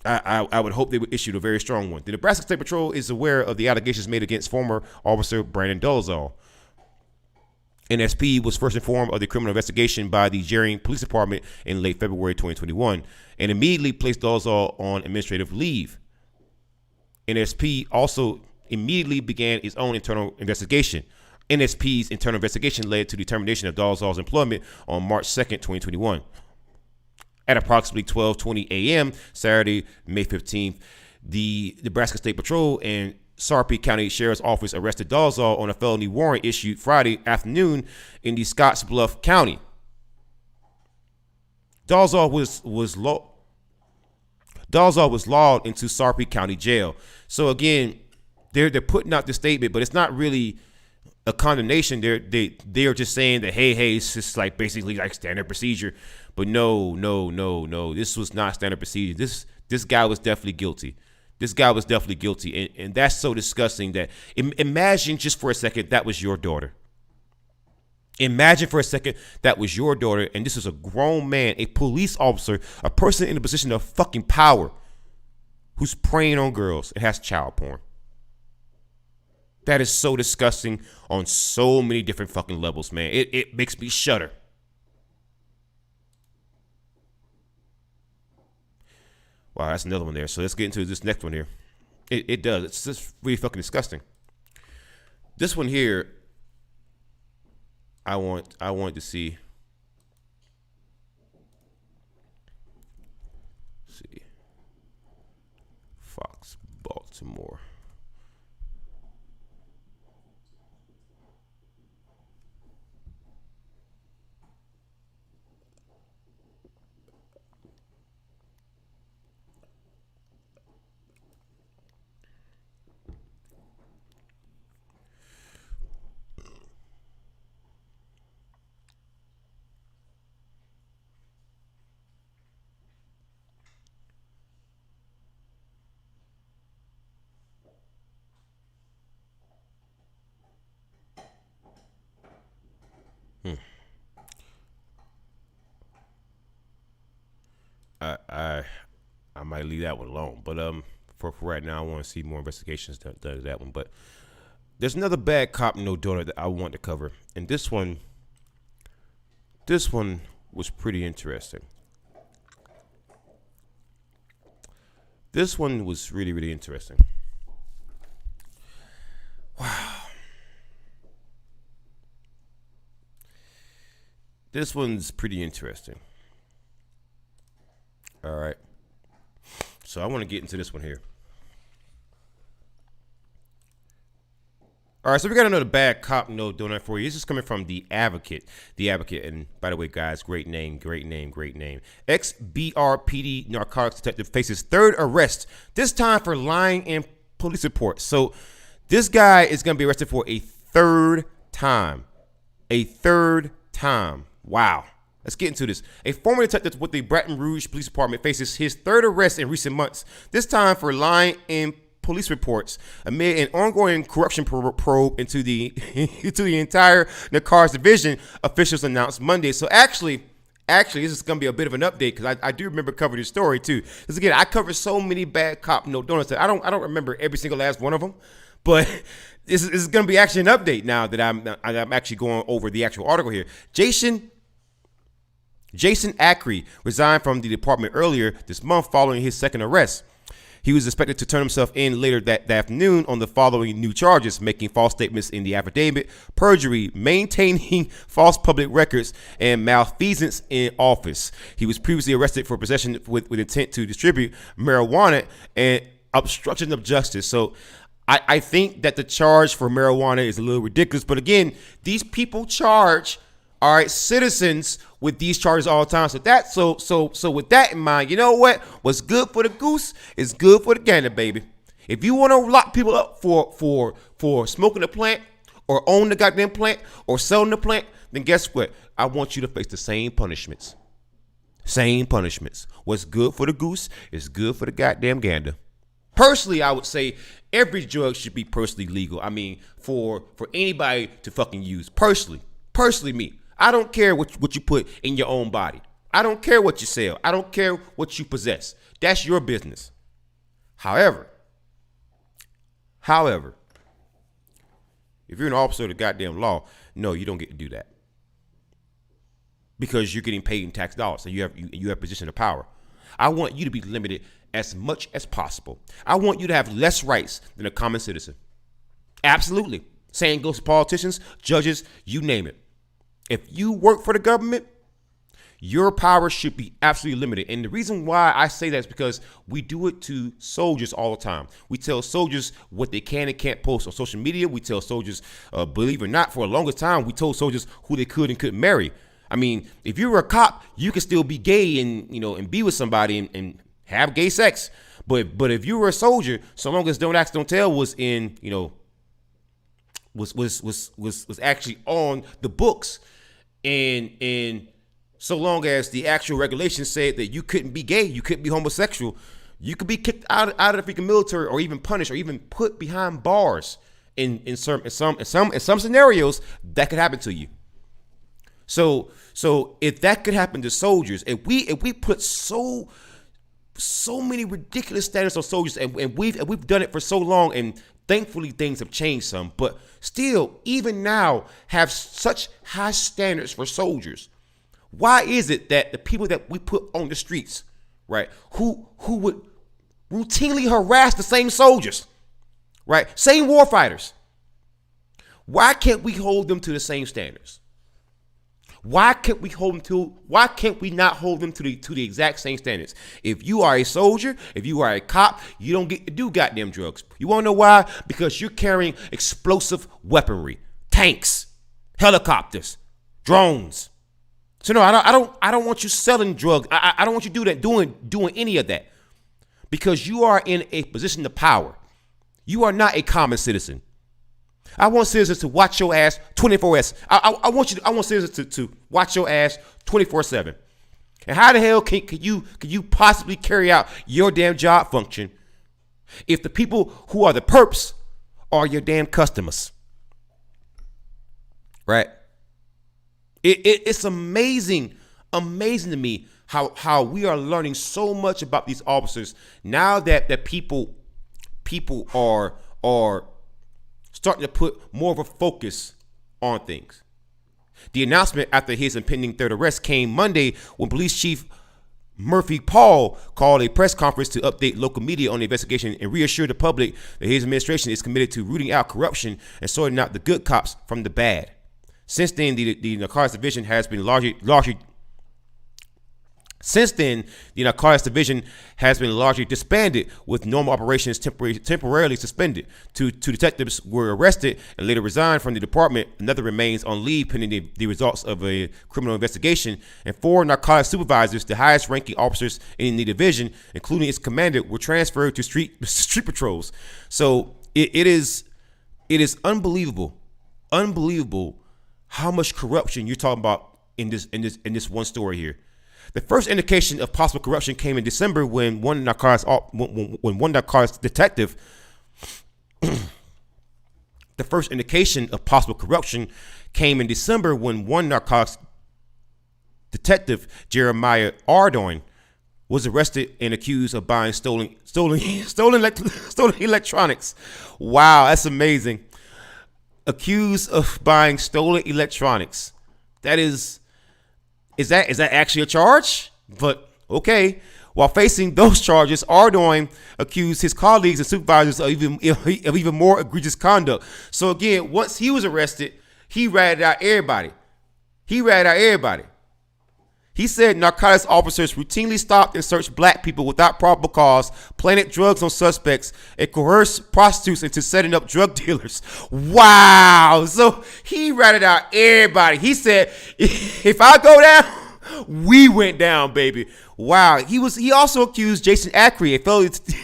I would hope they would issue a very strong one. The Nebraska State Patrol is aware of the allegations made against former officer Brandon Dolezal. NSP was first informed of the criminal investigation by the Gearing Police Department in late February 2021 and immediately placed Dolezal on administrative leave. NSP also immediately began its own internal investigation. NSP's internal investigation led to the termination of Dolezal's employment on March 2nd, 2021. At approximately 12:20 a.m. Saturday, May 15th, the Nebraska State Patrol and Sarpy County Sheriff's Office arrested Dolezal on a felony warrant issued Friday afternoon in the Scottsbluff County. Dolezal was lawed into Sarpy County Jail. So again, they're putting out the statement, but it's not really a condemnation. They're just saying that hey, it's just like basically like standard procedure. But no. This was not standard procedure. This guy was definitely guilty. This guy was definitely guilty, and that's so disgusting that imagine just for a second that was your daughter. Imagine for a second that was your daughter, and this is a grown man, a police officer, a person in a position of fucking power who's preying on girls and has child porn. That is so disgusting on so many different fucking levels, man. It makes me shudder. Wow, that's another one there. So let's get into this next one here. It does. It's just really fucking disgusting. This one here, I want to see. Let's see. Fox, Baltimore. I might leave that one alone, but for right now, I want to see more investigations done to that one. But there's another bad cop, no donut that I want to cover, and this one was pretty interesting. This one was really, really interesting. Wow. This one's pretty interesting. All right. So I want to get into this one here. All right, so we got another bad cop note doing that for you. This is coming from The Advocate. The Advocate, and by the way, guys, great name, great name, great name. Ex-BRPD narcotics detective faces third arrest, this time for lying in police reports. So this guy is going to be arrested for a third time. A third time. Wow. Let's get into this. A former detective with the Baton Rouge Police Department faces his third arrest in recent months, this time for lying in police reports amid an ongoing corruption probe into the entire narcotics division, officials announced Monday. So actually, this is going to be a bit of an update because I do remember covering this story too. Because again, I covered so many bad cop no donuts that I don't remember every single last one of them. But this is going to be actually an update now that I'm actually going over the actual article here. Jason Ackrey resigned from the department earlier this month following his second arrest. He was expected to turn himself in later that afternoon on the following new charges: making false statements in the affidavit, perjury, maintaining false public records, and malfeasance in office. He was previously arrested for possession with intent to distribute marijuana and obstruction of justice. So I think that the charge for marijuana is a little ridiculous. But again, these people charge, all right, citizens with these charges all the time. So with that in mind, you know what? What's good for the goose is good for the gander, baby. If you want to lock people up for smoking the plant or own the goddamn plant or selling the plant, then guess what? I want you to face the same punishments. Same punishments. What's good for the goose is good for the goddamn gander. Personally, I would say every drug should be personally legal. I mean, for anybody to fucking use. Personally me. I don't care what you put in your own body. I don't care what you sell. I don't care what you possess. That's your business. However, if you're an officer of the goddamn law, no, you don't get to do that. Because you're getting paid in tax dollars and you have position of power. I want you to be limited as much as possible. I want you to have less rights than a common citizen. Absolutely. Same goes to politicians, judges, you name it. If you work for the government, your power should be absolutely limited. And the reason why I say that is because we do it to soldiers all the time. We tell soldiers what they can and can't post on social media. We tell soldiers, believe it or not, for the longest time, we told soldiers who they could and couldn't marry. I mean, if you were a cop, you could still be gay and be with somebody and have gay sex. But if you were a soldier, so long as Don't Ask, Don't Tell was in, was actually on the books, and so long as the actual regulations said that you couldn't be gay, you couldn't be homosexual, you could be kicked out of the freaking military, or even punished, or even put behind bars. In some scenarios, that could happen to you. So if that could happen to soldiers, if we put so many ridiculous standards on soldiers, and we've done it for so long, and thankfully things have changed some, but still, even now, have such high standards for soldiers. Why is it that the people that we put on the streets, right, who would routinely harass the same soldiers, right, same war fighters, why can't we hold them to the same standards? Why can't we not hold them to the exact same standards? If you are a soldier, if you are a cop, you don't get to do goddamn drugs. You want to know why? Because you're carrying explosive weaponry, tanks, helicopters, drones. So no, I don't want you selling drugs. I don't want you doing any of that, because you are in a position of power. You are not a common citizen. I want citizens to watch your ass 24/7. I want citizens to watch your ass 24/7. And how the hell can you possibly carry out your damn job function if the people who are the perps are your damn customers? Right? It's amazing to me how we are learning so much about these officers now that people are starting to put more of a focus on things. The announcement after his impending third arrest came Monday when police chief Murphy Paul called a press conference to update local media on the investigation and reassure the public that his administration is committed to rooting out corruption and sorting out the good cops from the bad. Since then, the narcotics division has been largely disbanded, with normal operations temporarily suspended. Two detectives were arrested and later resigned from the department. Another remains on leave pending the results of a criminal investigation. And 4 narcotics supervisors, the highest ranking officers in the division, including its commander, were transferred to street patrols. So it is unbelievable how much corruption you're talking about in this one story here. The first indication of possible corruption came in December when one narcotics detective. The first indication of possible corruption came in December when one narcotics detective, Jeremiah Ardoin, was arrested and accused of buying stolen electronics. Wow, that's amazing. Accused of buying stolen electronics. Is that actually a charge? But okay. While facing those charges, Ardoin accused his colleagues and supervisors of even more egregious conduct. So again, once he was arrested, he ratted out everybody. He said narcotics officers routinely stopped and searched black people without probable cause, planted drugs on suspects, and coerced prostitutes into setting up drug dealers. Wow. So he ratted out everybody. He said, if I go down, we went down, baby. Wow. He also accused Jason Ackrey, a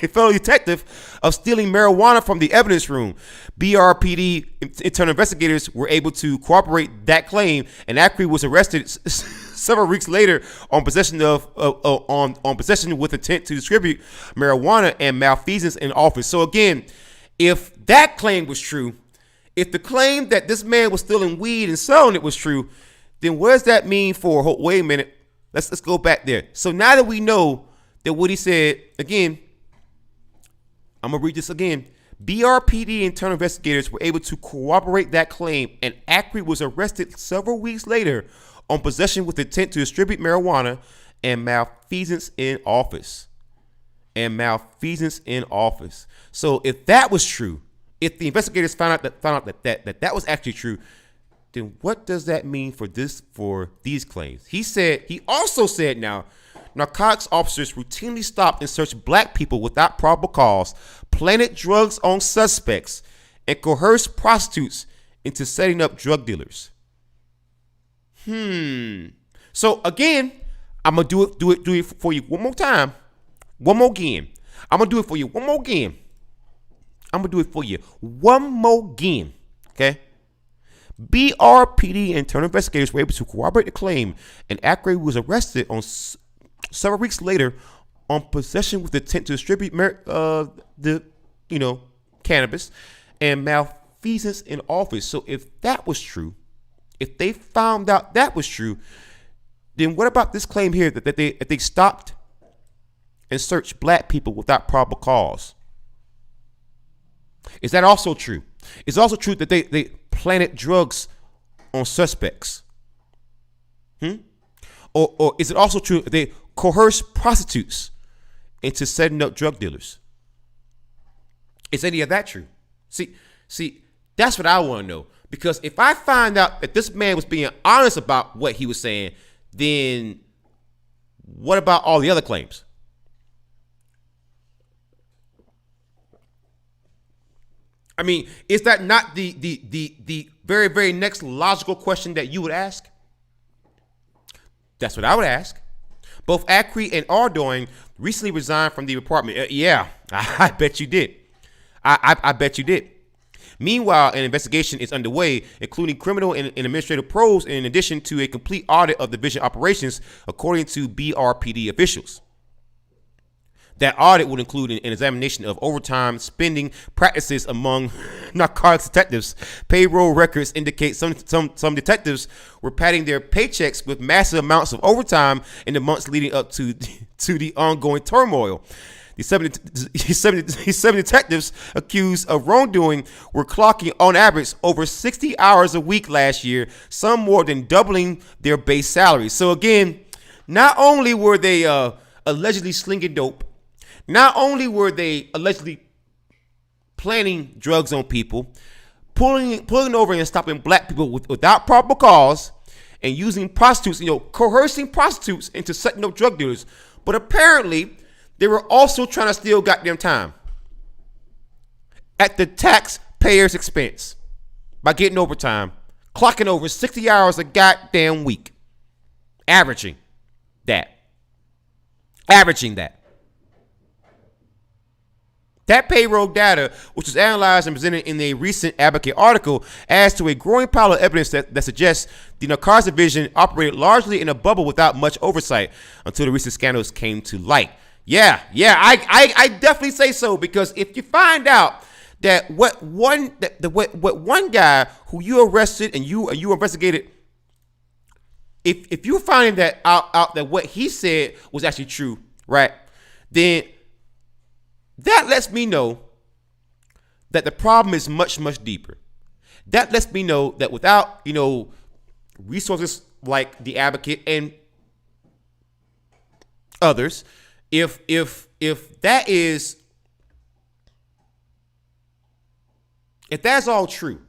fellow detective, of stealing marijuana from the evidence room. BRPD internal investigators were able to corroborate that claim, and Ackrey was arrested several weeks later on possession with intent to distribute marijuana and malfeasance in office. So again, if that claim was true, if the claim that this man was stealing weed and selling it was true, then what does that mean for? Wait a minute, let's go back there. So now that we know that what he said, again, I'm gonna read this again. BRPD internal investigators were able to corroborate that claim, and Ackrey was arrested several weeks later on possession with intent to distribute marijuana and malfeasance in office. So if that was true, if the investigators found out that was actually true, then what does that mean for these claims? He also said now, narcotics officers routinely stopped and searched black people without probable cause, planted drugs on suspects, and coerced prostitutes into setting up drug dealers. So again, I'm gonna do it for you one more time. I'm gonna do it for you one more again. Okay. BRPD internal investigators were able to corroborate the claim, and Ackrey was arrested on several weeks later on possession with intent to distribute cannabis and malfeasance in office. So if that was true, if they found out that was true, then what about this claim here that they stopped and searched black people without probable cause? Is that also true? It's also true that they planted drugs on suspects. Or is it also true that they coerced prostitutes into setting up drug dealers? Is any of that true? See, that's what I want to know. Because if I find out that this man was being honest about what he was saying, then what about all the other claims? I mean, is that not the very, very next logical question that you would ask? That's what I would ask. Both Ackrey and Ardoin recently resigned from the department. Yeah, I bet you did. I bet you did. Meanwhile, an investigation is underway, including criminal and administrative probes, in addition to a complete audit of division operations, according to BRPD officials. That audit would include an examination of overtime spending practices among narcotics detectives. Payroll records indicate some detectives were padding their paychecks with massive amounts of overtime in the months leading up to the ongoing turmoil. The seven detectives accused of wrongdoing were clocking on average over 60 hours a week last year, some more than doubling their base salary. So again, Not only were they allegedly slinging dope, not only were they allegedly planting drugs on people, pulling over and stopping black people without proper cause, and using prostitutes, coercing prostitutes into setting up drug dealers. But apparently, they were also trying to steal goddamn time at the taxpayer's expense by getting overtime, clocking over 60 hours a goddamn week, averaging that. That payroll data, which was analyzed and presented in a recent Advocate article, adds to a growing pile of evidence that suggests the narcotics division operated largely in a bubble without much oversight until the recent scandals came to light. Yeah, I definitely say so, because if you find out that what one guy who you arrested and you investigated, if you find that out that what he said was actually true, right, then that lets me know that the problem is much, much deeper. That lets me know that without, resources like the Advocate and others, if that's all true,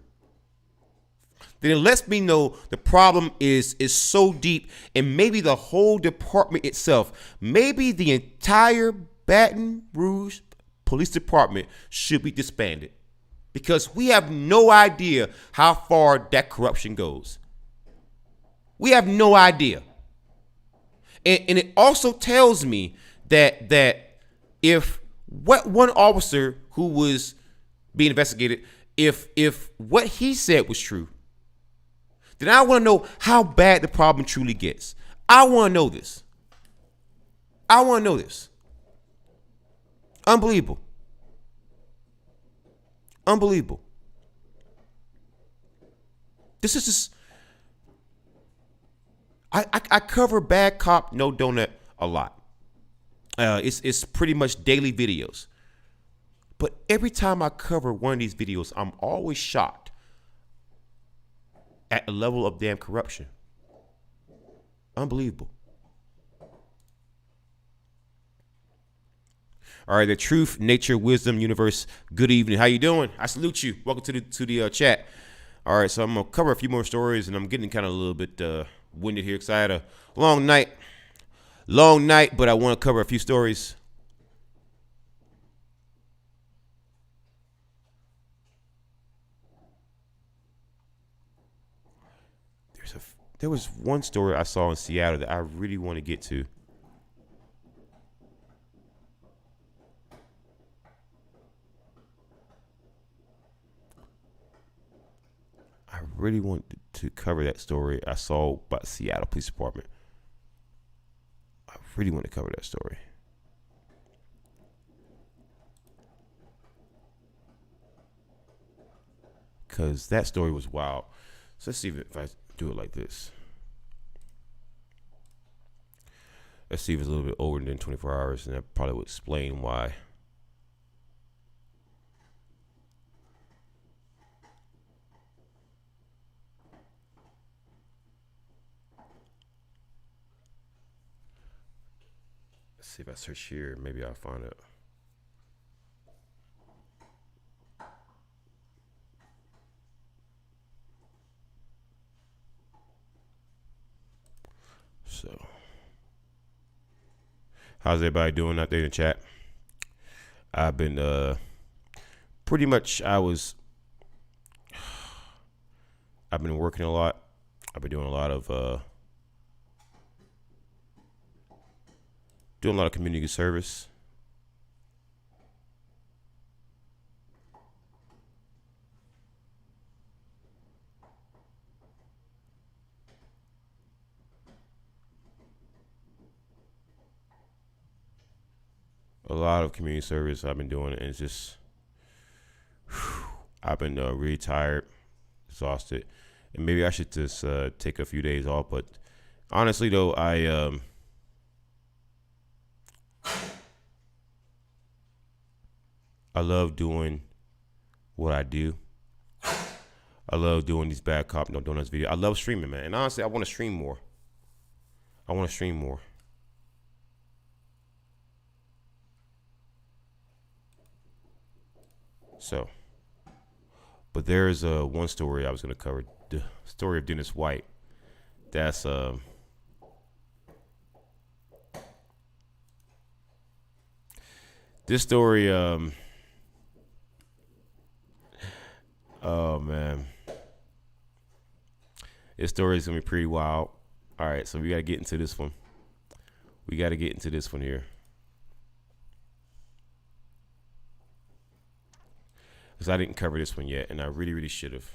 then it lets me know the problem is so deep, and maybe the whole department itself, maybe the entire Baton Rouge Police Department should be disbanded, because we have no idea how far that corruption goes. We have no idea. And it also tells me that if what one officer who was being investigated, if what he said was true, then I want to know how bad the problem truly gets. I want to know this. Unbelievable. This is just, I cover Bad Cop, No Donut a lot. It's pretty much daily videos. But every time I cover one of these videos, I'm always shocked at the level of damn corruption. Unbelievable. All right, the Truth, Nature, Wisdom, Universe. Good evening. How you doing? I salute you. Welcome to the chat. All right, so I'm gonna cover a few more stories, and I'm getting kind of a little bit winded here because I had a long night, but I want to cover a few stories. There was one story I saw in Seattle that I really want to get to. I really want to cover that story I saw about Seattle Police Department. I really want to cover that story. Because that story was wild. So let's see if I do it like this. Let's see if it's a little bit older than 24 hours, and that probably would explain why. Let's see if I search here, maybe I'll find it. So, how's everybody doing out there in the chat? I've been pretty much, I've been working a lot. I've been doing a lot of community service. A lot of community service I've been doing, and it's just, I've been really tired, exhausted, and maybe I should just take a few days off. But honestly, though, I love doing what I do. I love doing these Bad Cop No Donuts videos. I love streaming, man, and honestly, I want to stream more. So, but there's one story I was going to cover, the story of Dennis White. That's this story. Oh man, this story is gonna be pretty wild. All right, so we gotta get into this one. We gotta get into this one here, because I didn't cover this one yet, and I really, really should have.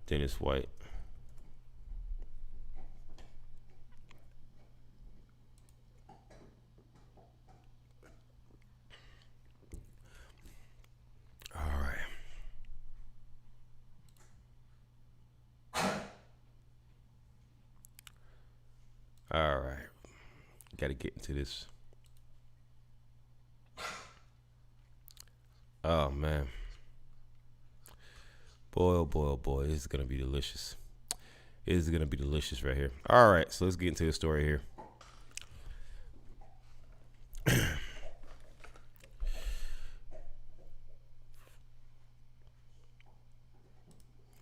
Dennis White. All right. Got to get into this. Oh, man. Boy, oh, boy, oh, boy. This is going to be delicious. It is going to be delicious right here. All right. So let's get into the story here. Let's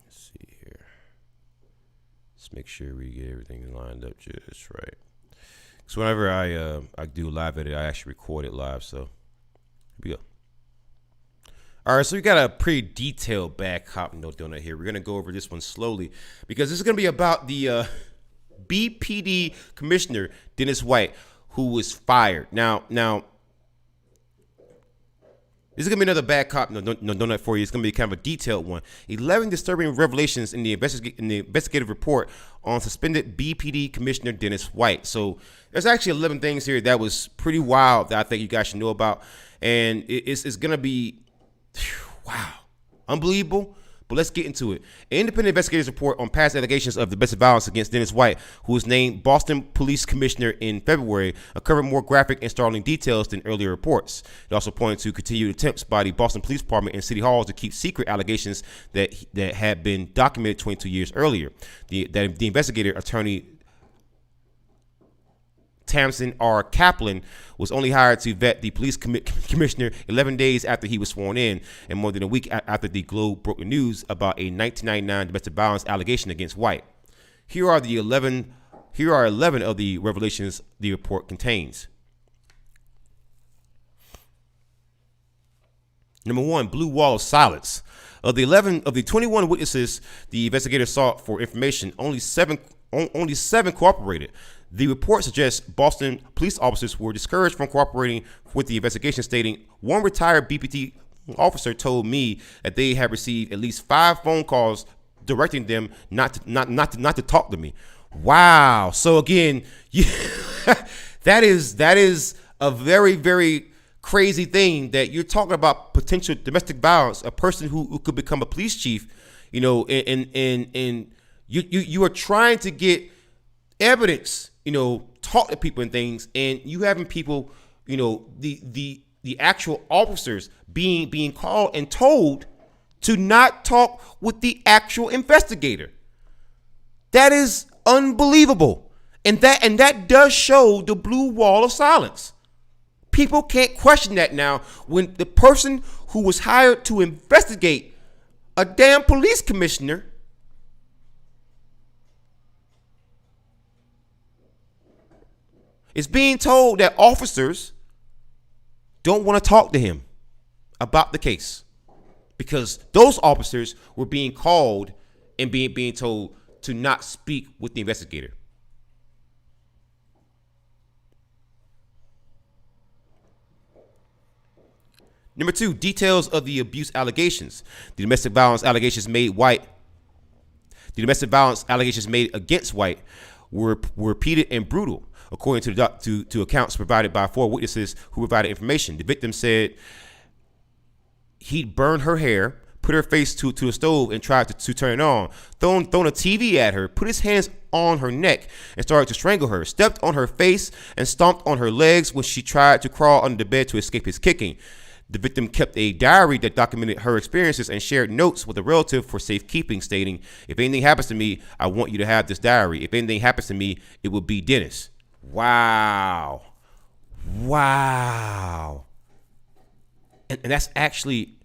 see here. Let's make sure we get everything lined up just right. So whenever I do live edit, I actually record it live. So here we go. All right, so we got a pretty detailed back hop note donut here. We're gonna go over this one slowly because this is gonna be about the BPD commissioner Dennis White, who was fired. Now, this is gonna be another bad cop donut for you. It's gonna be kind of a detailed one. 11 disturbing revelations in the investigative report on suspended BPD Commissioner Dennis White. So there's actually 11 things here that was pretty wild that I think you guys should know about, and it's gonna be wow, unbelievable. But let's get into it. An independent investigator's report on past allegations of domestic violence against Dennis White, who was named Boston Police Commissioner in February, uncovered more graphic and startling details than earlier reports. It also pointed to continued attempts by the Boston Police Department and City Halls to keep secret allegations that had been documented 22 years earlier. The investigator, attorney Tamsin R. Kaplan, was only hired to vet the police commissioner 11 days after he was sworn in, and more than a week after the Globe broke the news about a 1999 domestic violence allegation against White. Here are 11 of the revelations the report contains. Number one, blue wall of silence. Of the 21 witnesses the investigator sought for information, only seven cooperated. The report suggests Boston police officers were discouraged from cooperating with the investigation, stating, one retired BPD officer told me that they had received at least 5 phone calls directing them not to talk to me. Wow. So again, that is a very, very crazy thing that you're talking about potential domestic violence, a person who could become a police chief, and you are trying to get evidence, talk to people and things, and you having people, the actual officers being called and told to not talk with the actual investigator. That is unbelievable. And that does show the blue wall of silence. People can't question that now when the person who was hired to investigate a damn police commissioner is being told that officers don't want to talk to him about the case, because those officers were being called and being told to not speak with the investigator. Number two, details of the abuse allegations. The domestic violence allegations made against White were repeated and brutal, according to accounts provided by 4 witnesses who provided information. The victim said he'd burned her hair, put her face to a stove and tried to turn it on, thrown a TV at her, put his hands on her neck and started to strangle her, stepped on her face and stomped on her legs when she tried to crawl under the bed to escape his kicking. The victim kept a diary that documented her experiences and shared notes with a relative for safekeeping, stating, if anything happens to me, I want you to have this diary. If anything happens to me, it will be Dennis. Wow. And that's actually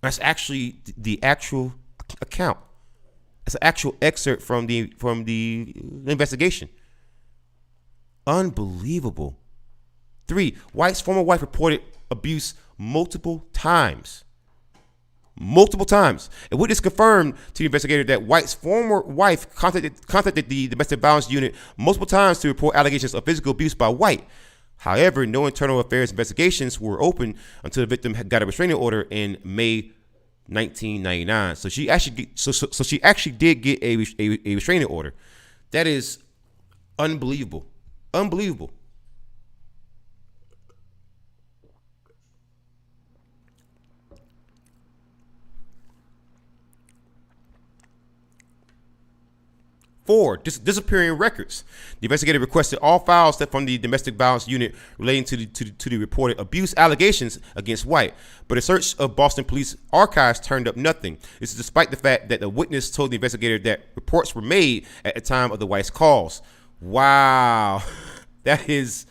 That's actually the actual account. It's an actual excerpt from the investigation. Unbelievable. 3, White's former wife reported abuse multiple times. Multiple times. A witness confirmed to the investigator that White's former wife contacted the domestic violence unit multiple times to report allegations of physical abuse by White. However, no internal affairs investigations were open until the victim had got a restraining order in May 1999. So she actually did get a restraining order. That is unbelievable. Unbelievable. 4, disappearing records. The investigator requested all files from the domestic violence unit relating to the reported abuse allegations against White, but a search of Boston police archives turned up nothing. This is despite the fact that the witness told the investigator that reports were made at the time of the White's calls. Wow, that is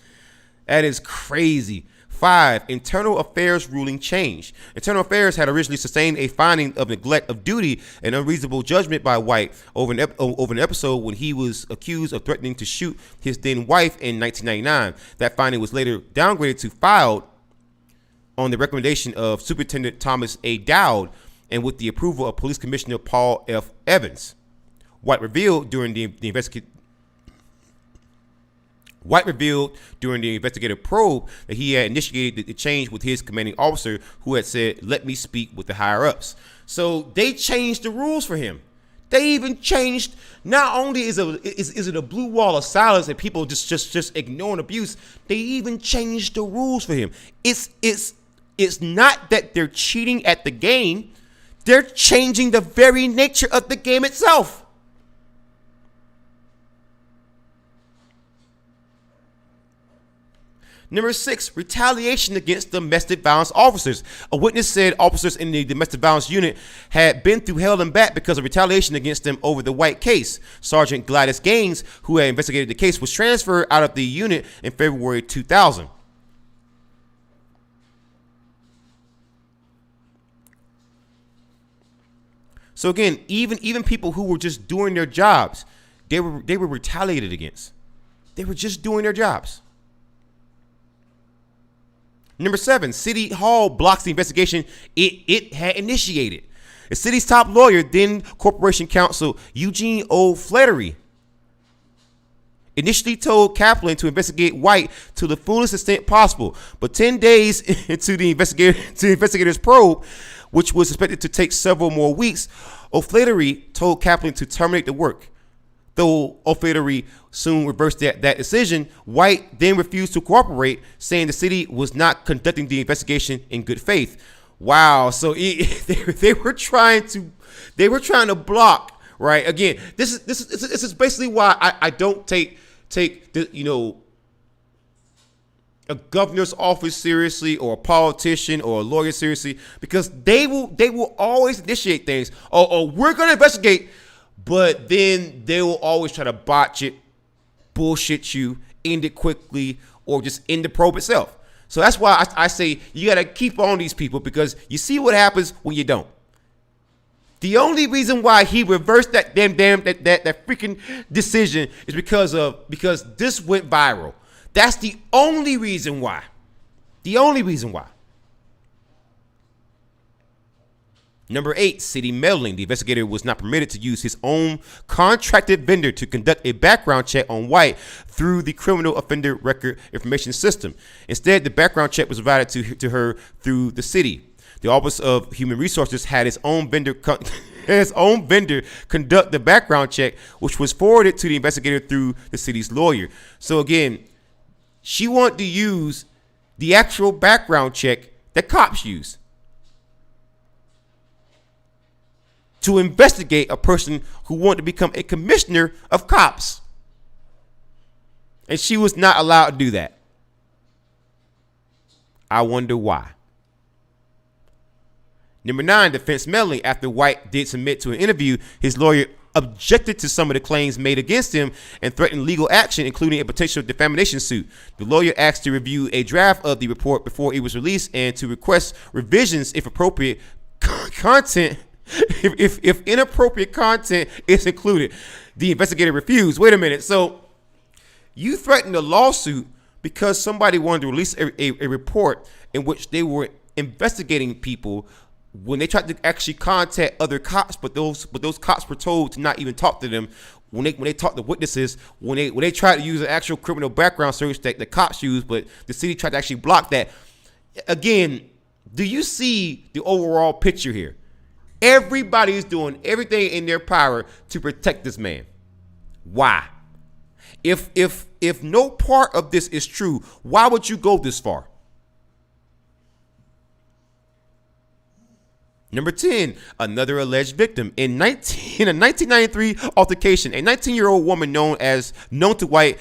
crazy. 5, internal affairs ruling changed. Internal affairs had originally sustained a finding of neglect of duty and unreasonable judgment by White over an episode when he was accused of threatening to shoot his then wife in 1999. That finding was later downgraded to filed on the recommendation of Superintendent Thomas A. Dowd and with the approval of Police Commissioner Paul F. Evans. White revealed during the investigative probe that he had initiated the change with his commanding officer, who had said, "Let me speak with the higher ups." So they changed the rules for him. They even changed. Not only is it a blue wall of silence and people just ignoring abuse, they even changed the rules for him. It's not that they're cheating at the game; they're changing the very nature of the game itself. Number 6, retaliation against domestic violence officers. A witness said officers in the domestic violence unit had been through hell and back because of retaliation against them over the White case. Sergeant Gladys Gaines, who had investigated the case, was transferred out of the unit in February 2000. So again, even people who were just doing their jobs, they were retaliated against. They were just doing their jobs. Number 7, City Hall blocks the investigation it had initiated. The city's top lawyer, then Corporation Counsel Eugene O. Flattery, initially told Kaplan to investigate White to the fullest extent possible. But 10 days into the investigator's probe, which was expected to take several more weeks, O'Flaherty told Kaplan to terminate the work. Though O'Flaherty soon reversed that decision, White then refused to cooperate, saying the city was not conducting the investigation in good faith. Wow, so they were trying to block, right? Again, this is basically why I don't take the, a governor's office seriously, or a politician or a lawyer seriously, because they will always initiate things. Oh, we're gonna investigate. But then they will always try to botch it, bullshit you, end it quickly, or just end the probe itself. So that's why I say you got to keep on these people, because you see what happens when you don't. The only reason why he reversed that freaking decision is because this went viral. That's the only reason why. The only reason why. Number 8, city meddling. The investigator was not permitted to use his own contracted vendor to conduct a background check on White through the criminal offender record information system. Instead, the background check was provided to her through the city. The Office of Human Resources had its own vendor conduct the background check, which was forwarded to the investigator through the city's lawyer. So again, she wanted to use the actual background check that cops use to investigate a person who wanted to become a commissioner of cops. And she was not allowed to do that. I wonder why. Number 9, defense meddling. After White did submit to an interview, his lawyer objected to some of the claims made against him and threatened legal action, including a potential defamation suit. The lawyer asked to review a draft of the report before it was released and to request revisions if appropriate. content, if inappropriate content is included, the investigator refused. Wait a minute. So you threatened a lawsuit because somebody wanted to release a report in which they were investigating people when they tried to actually contact other cops, but those cops were told to not even talk to them. When they talked to witnesses, when they tried to use an actual criminal background search that the cops used, but the city tried to actually block that. Again, do you see the overall picture here? Everybody is doing everything in their power to protect this man. Why? If no part of this is true, why would you go this far? Number 10, another alleged victim. In a 1993 altercation, a 19-year-old woman known to White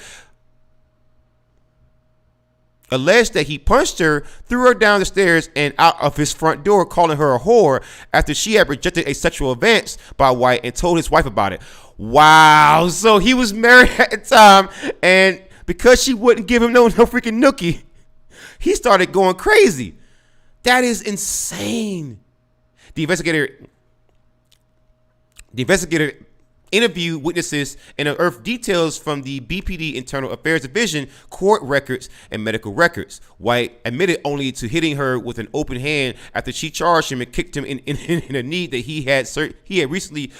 alleged that he punched her, threw her down the stairs and out of his front door, calling her a whore after she had rejected a sexual advance by White and told his wife about it. Wow. So he was married at the time, and because she wouldn't give him no freaking nookie, he started going crazy. That is insane. The investigator interviewed witnesses and unearthed details from the BPD Internal Affairs Division, court records, and medical records. White admitted only to hitting her with an open hand after she charged him and kicked him in a knee that he had recently.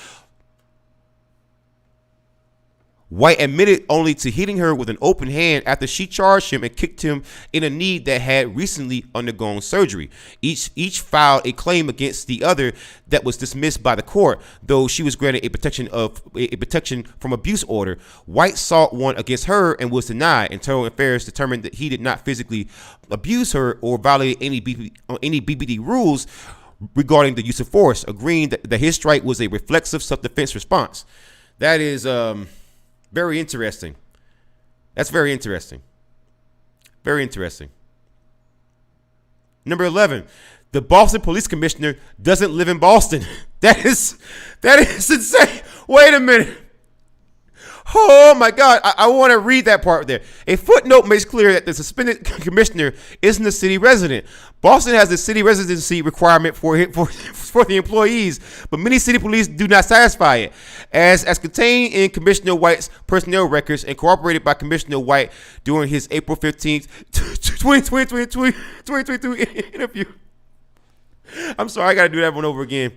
White admitted only to hitting her with an open hand after she charged him and kicked him in a knee that had recently undergone surgery. Each filed a claim against the other that was dismissed by the court, though she was granted a protection from abuse order. White sought one against her and was denied. Internal Affairs determined that he did not physically abuse her or violate any BPD rules regarding the use of force, agreeing that his strike was a reflexive self-defense response. That is very interesting. That's very interesting. Very interesting. Number 11, the Boston Police Commissioner doesn't live in Boston. That is insane. Wait a minute. Oh my God, I want to read that part there. A footnote makes clear that the suspended commissioner isn't a city resident. Boston has a city residency requirement for the employees, but many city police do not satisfy it. As contained in Commissioner White's personnel records and corroborated by Commissioner White during his April 15th, 2022 interview. I'm sorry, I got to do that one over again.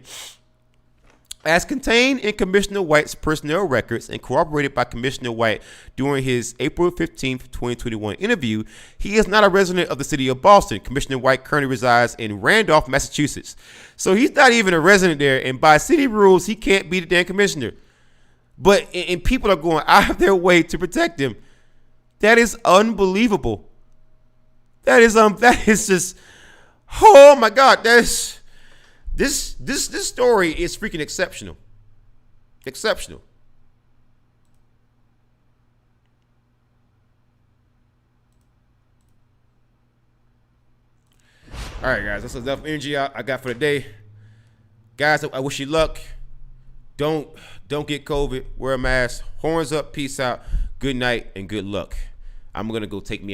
As contained in Commissioner White's personnel records and corroborated by Commissioner White during his April 15th, 2021 interview, he is not a resident of the city of Boston. Commissioner White currently resides in Randolph, Massachusetts. So he's not even a resident there, and by city rules, he can't be the damn commissioner. But and people are going out of their way to protect him. That is unbelievable. That is just, oh my God, This story is freaking exceptional. Exceptional. All right, guys, that's enough energy I got for the day. Guys, I wish you luck. Don't get COVID. Wear a mask. Horns up. Peace out. Good night and good luck. I'm gonna go take me